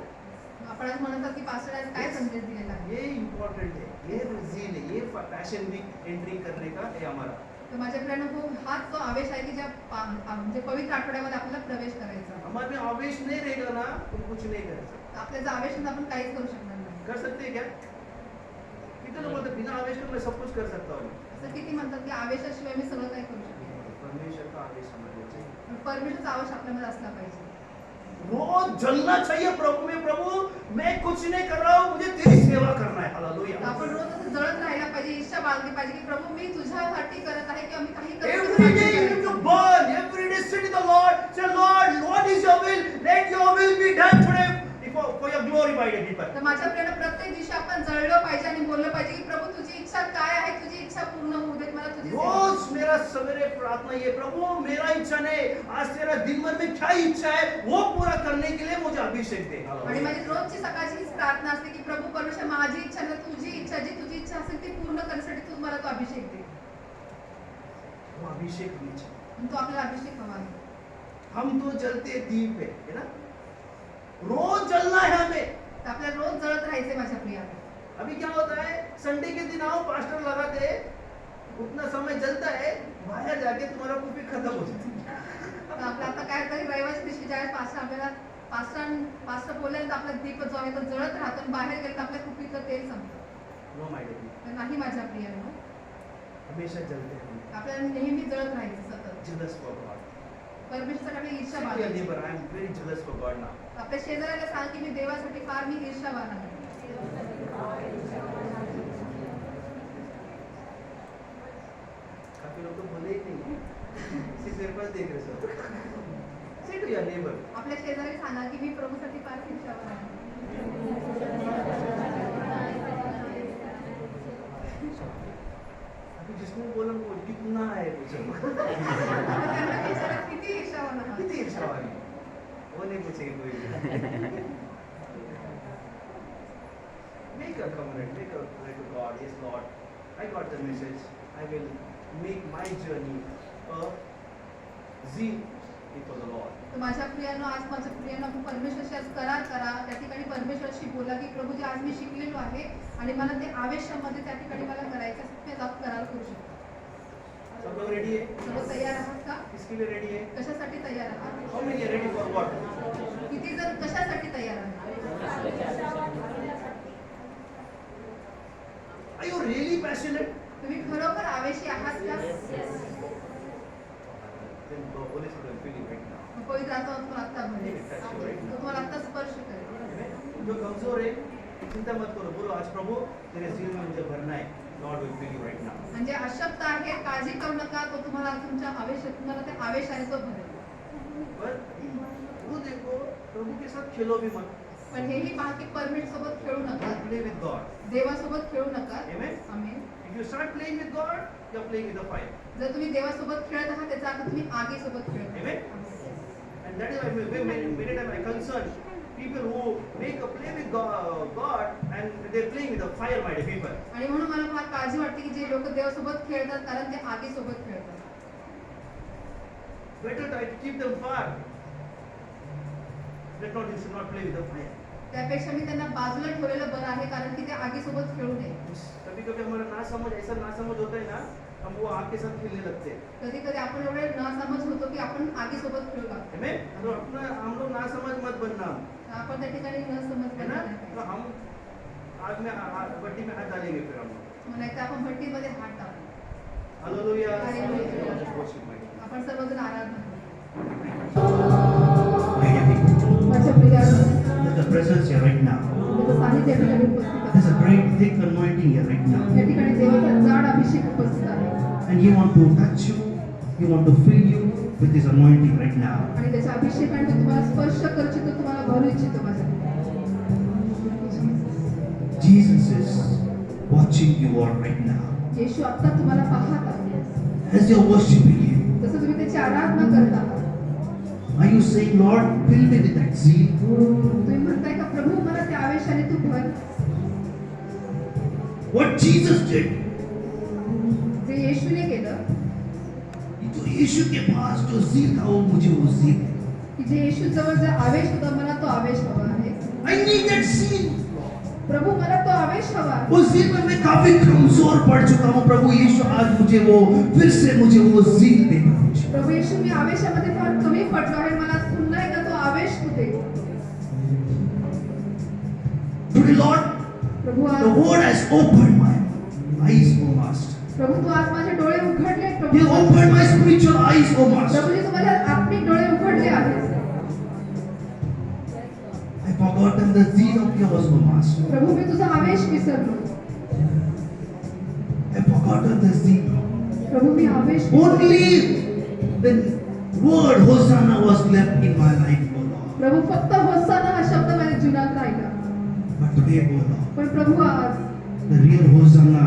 आपण आज म्हणतात की पास्टर आज काय संदेश दिलेला आहे. ये इम्पोर्टेंट है, ये जील है, ये पैशन वीक एंट्री करने का है हमारा. तर माझ्या प्रेरणा हो, हाच जो आवेश आहे की ज्या म्हणजे पवित्र आठवड्यामध्ये आपल्याला प्रवेश करायचा आहे. हमारे में आवेश नहीं रहेगा ना तो कुछ नहीं कर सकते. आपल्या जर आवेश नसेल, आपण काहीच करू शकणार नाही. कर सकते हैं क्या? कितने लोग बोलते हैं, बिना आवेश के मैं सब कुछ कर सकता हूँ. असं किती म्हणतात की आवेशाशिवाय मी सगळं काही करू शकतो. परमेश्वर का आवेश हमारे चाहिए. परमेश्वरचा आवेश आपल्यामध्ये असला पाहिजे. रोज जलना चाहिए प्रभु में. प्रभु मैं कुछ नहीं कर रहा हूँ, मुझे तेरी सेवा करना है. हालेलुया. आपण रोज असं जळत राहायला पाहिजे, इच्छा बाळगली पाहिजे की प्रभू मी तुझ्यासाठी करत आहे किंवा मी काही करत Every day you need to burn. Every day sit in the Lord. Say, Lord, what is your will? Let your will be done today for your glory by the people. तर माझ्या प्रेरणा प्रत्येक दिवशी आपण जळलं पाहिजे आणि बोललं पाहिजे की प्रभू तुझी इच्छा काय आहे, तुझी इच्छा पूर्ण होऊ दे, मला तुझी सेवा रोज मेरा सवेरे प्रार्थना ये, प्रभु मेरा इच्छा नहीं, आज तेरा दिन भर में क्या इच्छा है वो पूरा करने के लिए मुझे अभिषेक दे. आणि माझी रोजची सकाळची हीच प्रार्थना असते की प्रभू परमेश्वर माझी इच्छा नाही, तुझी इच्छा, जी तुझी इच्छा असेल ती पूर्ण करण्यासाठी तू मला तो अभिषेक दे. वो अभिषेक होनी चाहिए. आणि तो आपल्याला अभिषेक हवा आहे. हम तो जलते दीप है ना? रोज जलना है हमें. तर आपल्याला रोज जळत राहायचंय माझ्या प्रिया. अभी क्या होता है, संडे के दिन आओ, पास्टर लगाते हैं, उतना समय जलता है, बाहर जाके तुम्हारा कुपी खत्म हो जाती है. तर आपलं आता काय तरी रविवारच्या दिवशी ज्यावेळेस पास्टर आपल्याला पास्टर बोलल्यानंतर आपला दीप जो आहे तो जळत राहतो आणि बाहेर गेलं तर आपल्या कुपीचं तेल संपतं. नो माय डियर. तर नाही माझ्या प्रियानो, हमेशा जलते हैं. आपल्याला नेहमी जळत राहायचं सतत. Jealous for God. परमेश्वरासाठी ईर्ष्या Say to your बाळगायची. neighbor, I am very jealous for God now. आपल्या शेजाऱ्याला सांग की मी देवासाठी फार मी ईर्ष्यावान आहे. काफी लोग तो बोले ही नहीं, सिर्फ मेरे पास देख रहे सब. Say to your neighbor. आपल्या शेजारी सांगा की मी प्रभूसाठी फार ईर्ष्यावान आहे. अभी जिसने बोला वो कितना है पूछो. आता त्यांना विचारा किती ईर्ष्यावान आहात. कितनी ईर्ष्यावान है? वो नहीं पूछेगी कोई. Make a covenant, make a prayer to God. Yes, Lord, I got the message. I will make my journey a zeal before the Lord. तर माझ्या प्रियानो, आज माझ्या प्रियानो आपण परमेश्वराशी आज करार करा. त्या ठिकाणी परमेश्वराशी बोला की प्रभूजी आज मी शिकलेलो आहे आणि मला ते आवेशामध्ये त्या ठिकाणी मला करायचं आहे, मी आज करार करू शकतो. सब लोग रेडी है? सर्व तयार आहात का? किसके लिए रेडी है? कशासाठी तयार आहात? How many are ready for what? किती जण कशासाठी तयार आहात? Are you really passionate? तुम्ही खरोखर आवेशी आहात का? Then the Holy Spirit will fill you right now. पवित्र आत्मा तुम्हाला आता भरेल. तो तुम्हाला आता स्पर्श करेल. जो कमजोर है चिंता मत करो, बोलो आज प्रभु तेरे जीवन में मुझे भरना है. Lord will fill you right now. म्हणजे अशक्त आहे, काळजी करू नका, तो तुम्हाला तुमच्या तुम्हाला ते आवेश आहे तो भरेल. पर वो देखो प्रभु के साथ खेलो भी मत. पण हेही पहा की परमेश्वर सोबत खेळू नका, Play with God. देवासोबत खेळू नका. Amen. Amen. If you start playing with God, you are playing with the fire. जर तुम्ही देवासोबत खेळत आहात त्याचा अर्थ तुम्ही आगीसोबत खेळत आहात. Amen. And that is why many times I concern people who make a play with God and they are playing with the fire-minded people. आणि म्हणून मला फार काळजी वाटते की जे लोक देवासोबत खेळतात कारण ते आगीसोबत खेळतात. Better try to keep them far. Let not you should not play with the fire. त्यापेक्षा मी त्यांना बाजूला ठेवलेलं बरं आहे कारण की ते आगीसोबत खेळू नये. कभी कभी हमारा नासमझ ऐसा नासमझ होता है ना, हम वो आग के साथ खेलने लगते हैं. कधी कधी आपण एवढे नासमज होतो की आपण आगीसोबत खेळू लागतो. Amen. तो अपना हम लोग नासमझ मत बनना, आपण त्या ठिकाणी नसमज है ना. बनणार तो हम आग में भट्टी में हाथ डालेंगे फिर हम लोग. नाही तर आपण भट्टीमध्ये हात टाकू. Hallelujah. Hallelujah. Worship my God. आपण सर्वजण आराधना करू. My dear people, माझ्या प्रियानो, there's a presence here right now. देवाचं सानिध्य या ठिकाणी उपस्थित There's आहे. a great thick anointing here right now. या ठिकाणी देवाचा जाड अभिषेक उपस्थित आहे And He want to touch you. He want to fill you with His anointing right now. आणि त्याच्या अभिषेकाने तो तुम्हाला स्पर्श करू इच्छितो, तुम्हाला भरू इच्छितो माझ्या. Jesus is watching you all right now. येशू आता तुम्हाला पाहत आहे. As you're worshiping Him, जसं तुम्ही त्याची आराधना करता are you saying, Lord, fill me with that zeal? तुम्ही म्हणताय का प्रभू मला त्या आवेशाने तू भर. What Jesus did, जे येशूने केलं जो यीशु के पास जो zeal था, वो मुझे वो zeal. की जे येशू जवळ जो आवेश होता मला तो आवेश हवा आहे. I need that zeal. प्रभू मला तो आवेश हवा आहे. उस zeal में मैं काफी कमजोर पड़ चुका हूँ. प्रभु यीशु आज मुझे वो फिर से मुझे वो zeal दे. प्रभू येशू मी आवेशामध्ये फार कमी पडलो आहे, मला पुन्हा एकदा तो आवेश तू दे. Today, Lord, प्रभू the आज word has opened my eyes, O Master. प्रभू तू आज माझे डोळे उघडले. You Prabhu opened my spiritual eyes, O Master. Prabhuji तू माझे आत्मिक डोळे उघडले आहेत. I forgotten the zeal of yours, O Master. प्रभू मी तुझा आवेश विसरलो. I forgotten the zeal. प्रभू मी आवेश विसरलो. Only the word Hosanna was left in my life, O Lord. प्रभू फक्त होसाना हा शब्द माझ्या जीवनात राहिला. But today, O Lord, पण प्रभू आज the real Hosanna,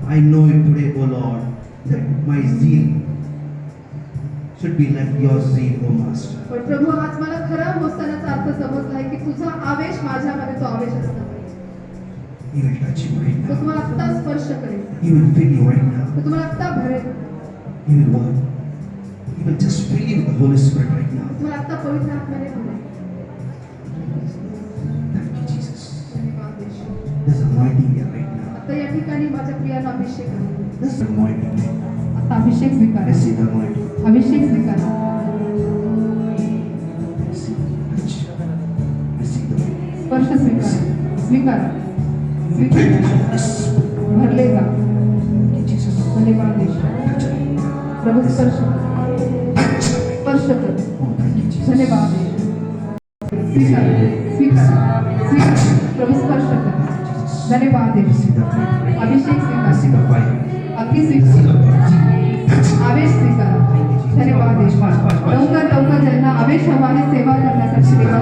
I know it today, O Lord, that my zeal should be like your zeal, O Master. पण प्रभू आज मला खरा होसानाचा अर्थ समजलाय की तुझा आवेश माझ्यामध्ये तो आवेश असला पाहिजे. He will touch you right तो now. तुम्हाला आत्ता स्पर्श करेल. He will fill you right now. तो तुम्हाला आत्ता भरेल. He will work. He will just fill you with the Holy Spirit right now. तुम्हाला आत्ता पवित्र आत्म्याने भरेल. Thank you, Jesus. धन्यवाद येशू. There's anointing here right now. आता या ठिकाणी माझ्या प्रियाला अभिषेक आहे. There's anointing. आता अभिषेक स्वीकारा. Receive the anointing. अभिषेक स्वीकारा. Receive. Touch. Receive the anointing. स्पर्श स्वीकारा. स्वीकारा. स्वीकारा. Yes. भरले जा. Thank you, Jesus. धन्यवाद येशू. Touch me. प्रभू स्पर्श कर. Touch me. स्पर्श कर. Oh, thank you, Jesus. धन्यवाद येशू. स्वीकार. स्वीकार. स्वीकार. प्रभू स्पर्श कर. धन्यवाद येशू. Receive the anointing. अभिषेक स्वीकार. Receive the fire. अग्नि Receive स्वीकार. the fire. आवेश स्वीकार. धन्यवाद येशू. लवकर लवकर ज्यांना आवेश हवा आहे सेवा करण्यासाठी देवा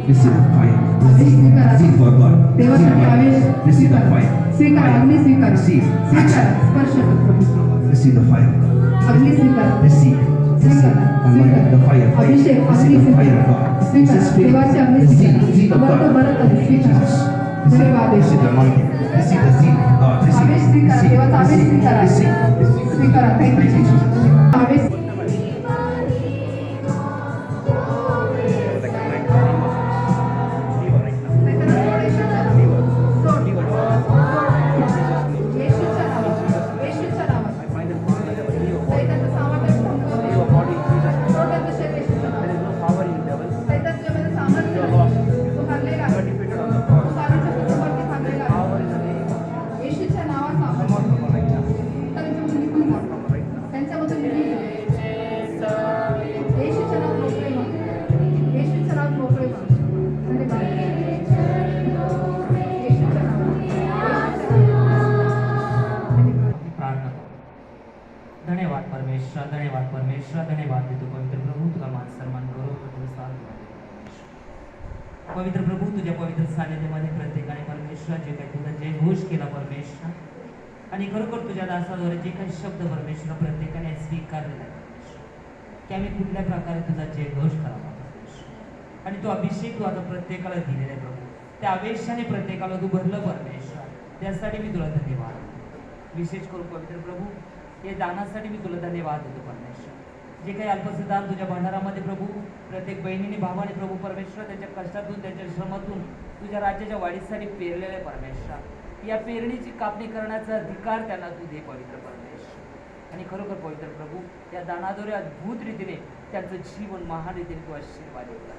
Receive the fire. आवेश स्वीकारा. Zeal for God. देवासाठी आवेश Receive the स्वीकार. fire. स्वीकार. अग्नि स्वीकार. Receive. स्वीकार. स्पर्श कर प्रभू. Receive the fire. अग्नि स्वीकार. Receive. Receive the fire. अभिषेक अग्नि Receive the fire स्वीकार. of God. स्वीकार. देवाची अग्नि Receive the zeal of स्वीकार. God. भरत आहे. स्वीकार. धन्यवाद येशू. Receive the anointing. Receive the zeal of God. Receive. आवेश स्वीकार. देवाचा आवेश स्वीकारा. Receive. स्वीकारा. Thank you Jesus. आवेश येशूच्या नावात. येशूच्या नावात. परमेश्वर धन्यवाद देतो पवित्र प्रभू, तुला मान सन्मान करू तुला पवित्र प्रभू, तुझ्या पवित्र सानिध्यामध्ये प्रत्येकाने परमेश्वर जे काही तुझा जय घोष केला परमेश्वर, आणि खरोखर तुझ्या दासाद्वारे जे काही शब्द परमेश्वर प्रत्येकाने स्वीकारलेला आहे की आम्ही कुठल्या प्रकारे तुझा जय घोष करावा परमेश्वर, आणि तो अभिषेक तू आता प्रत्येकाला दिलेला आहे प्रभू, त्या आवेशाने प्रत्येकाला तू भरलं परमेश्वर, त्यासाठी मी तुला धन्यवाद देतो. विशेष करून पवित्र प्रभू, हे दानासाठी मी तुला धन्यवाद देतो परमेश्वर. जे काही अल्पसे दान तुझ्या भंडारामध्ये प्रभू प्रत्येक बहिणीने भावाने प्रभू परमेश्वर त्यांच्या कष्टातून त्यांच्या श्रमातून तुझ्या राज्याच्या वाढीसाठी पेरलेले परमेश्वर, या पेरणीची कापणी करण्याचा अधिकार त्यांना तू दे पवित्र परमेश्वर. आणि खरोखर पवित्र प्रभू, या दानाद्वारे अद्भुत रीतीने त्यांचं जीवन महान रीतीने तू आशीर्वाद देतो.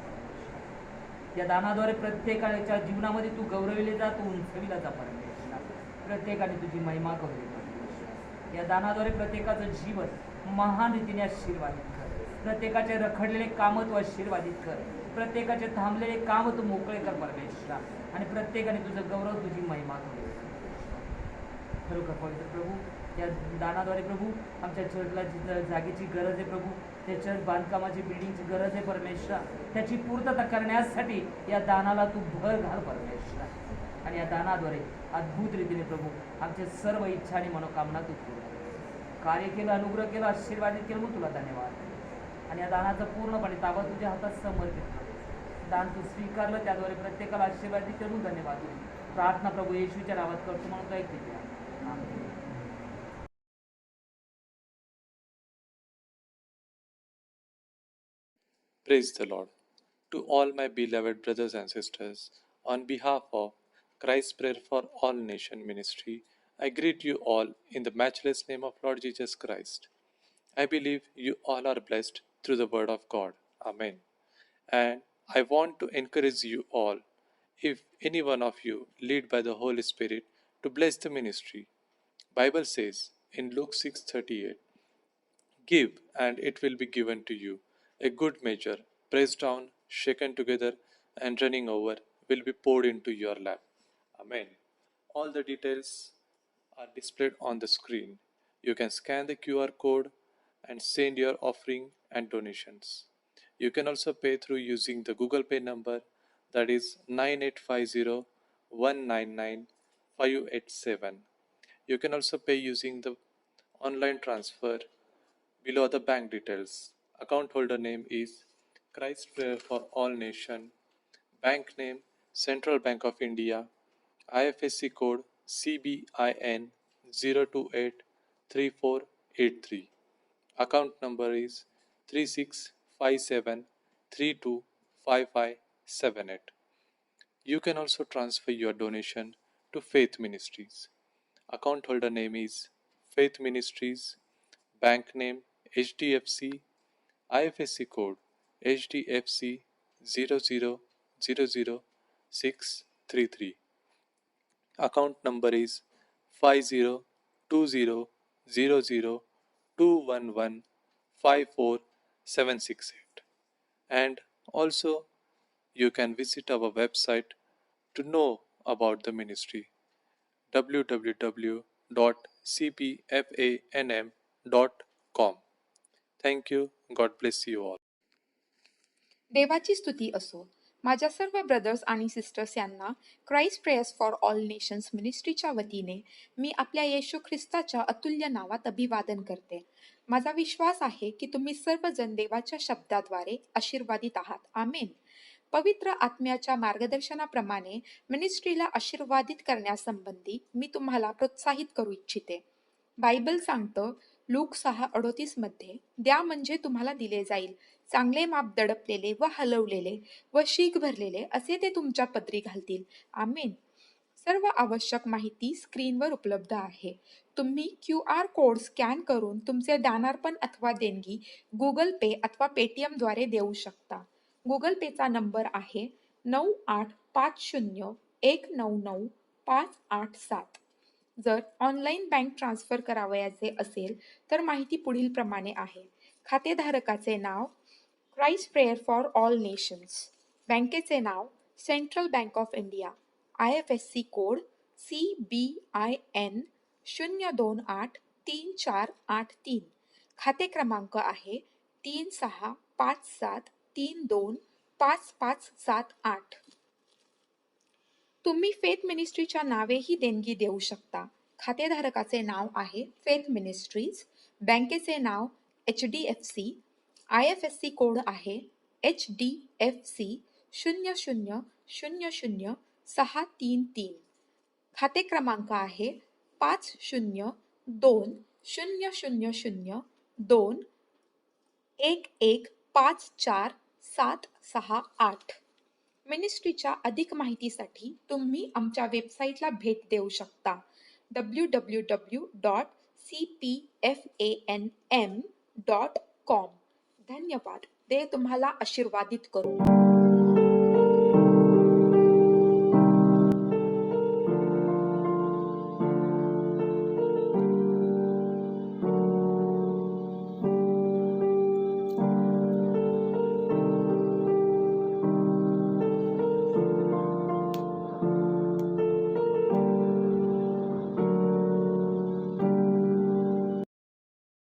या दानाद्वारे प्रत्येकाच्या जीवनामध्ये तू गौरविले जा, तू उंचविला जा परमेश्वर, प्रत्येकाने तुझी महिमा करू दे परमेश्वर. या दानाद्वारे प्रत्येकाचं जीवन महान रीतीने आशीर्वादित कर, प्रत्येकाचे रखडलेले काम तू आशीर्वादित कर, प्रत्येकाचे थांबलेले काम तू मोकळे कर परमेश्वर, आणि प्रत्येकाने तुझं गौरव तुझी महिमा करू. खरोखर पवित्र प्रभू, या दानाद्वारे प्रभू आमच्या चर्चला जागेची गरज आहे प्रभू, त्या चर्च बांधकामाची बिल्डिंगची गरज आहे परमेश्वर, त्याची पूर्तता करण्यासाठी या दानाला तू भर घाल परमेश्वर, आणि या दानाद्वारे अद्भुत रीतीने प्रभू आमच्या सर्व इच्छा आणि मनोकामना तू पूर्ण कार्य केलं, अनुग्रह केलं, आशीर्वादित केलं, मग तुला धन्यवाद. आणि या दानाचा पूर्णपणे ताबा तुझ्या हातात समर्पित कर. दान तू स्वीकारलं, त्याद्वारे प्रत्येकाला आशीर्वादित करून धन्यवाद. प्रार्थना प्रभू येशूच्या नावात करतो म्हणून तो ऐकते. Praise the Lord. To all my beloved brothers and sisters, on behalf of Christ's Prayer for All Nation Ministry, I greet you all in the matchless name of Lord Jesus Christ. I believe you all are blessed through the Word of God. Amen. And I want to encourage you all, if any one of you led by the Holy Spirit, to bless the ministry. Bible says in Luke 6:38, "Give, and it will be given to you. A good measure, pressed down, shaken together, and running over, will be poured into your lap." Amen. All the details are displayed on the screen. You can scan the QR code and send your offering and donations. You can also pay through using the Google Pay number, that is 9850 199 587. You can also pay using the online transfer. Below the bank details. Account holder name is Christ Prayer for All Nation. Bank name Central Bank of India. IFSC code CBIN 0283483. Account number is 3657325578. You can also transfer your donation to Faith Ministries. Account holder name is Faith Ministries. Bank name HDFC. IFSC code HDFC 0000633. Account number is 50200021154768. And also you can visit our website to know about the ministry, www.cpfanm.com. Thank you. God bless you all. देवाची स्तुती असो. माझ्या सर्व brothers आणि sisters यांना Christ prayers for all nations मिनिस्ट्रीच्या वतीने मी आपल्या येशू ख्रिस्ताच्या अतुल्य नावात अभिवादन करते. माझा विश्वास आहे की तुम्ही सर्वजण देवाच्या शब्दाद्वारे आशीर्वादित आहात. आमेन. पवित्र आत्म्याच्या मार्गदर्शनाप्रमाणे मिनिस्ट्रीला आशीर्वादित करण्यासंबंधी मी तुम्हाला प्रोत्साहित करू इच्छिते. बायबल सांगतं लूक 6:38 मध्ये, द्या म्हणजे तुम्हाला दिले जाईल, चांगले माप दडपलेले व हलवलेले व शीख भरलेले असे ते तुमच्या पदरी घालतील. आमेन. सर्व आवश्यक माहिती स्क्रीनवर उपलब्ध आहे. तुम्ही QR कोड स्कॅन करून तुमचे दानार्पण अथवा देणगी गुगल पे अथवा पेटीएम द्वारे देऊ शकता. गुगल पेचा नंबर आहे 9850199587. जर ऑनलाईन बँक ट्रान्सफर करावयाचे असेल तर माहिती पुढील प्रमाणे आहे. खातेधारकाचे नाव Christ prayer for all nations, बँकेचे नाव central bank of India, IFSC code CBIN 0283483, खाते क्रमांक आहे 3657325578. तुम्ही फेथ मिनिस्ट्रीच्या नावेही देणगी देऊ शकता. खातेधारकाचे नाव आहे फेथ मिनिस्ट्रीज, बँकेचे नाव HDFC, IFSC कोड आहे HDFC 00000633. खाते क्रमांक आहे 5020000211546768. मिनिस्ट्रीच्या अधिक माहितीसाठी तुम्ही आमच्या वेबसाईटला भेट देऊ शकता www.cpfanm.com. धन्यवाद. देव तुम्हाला आशीर्वादित करो.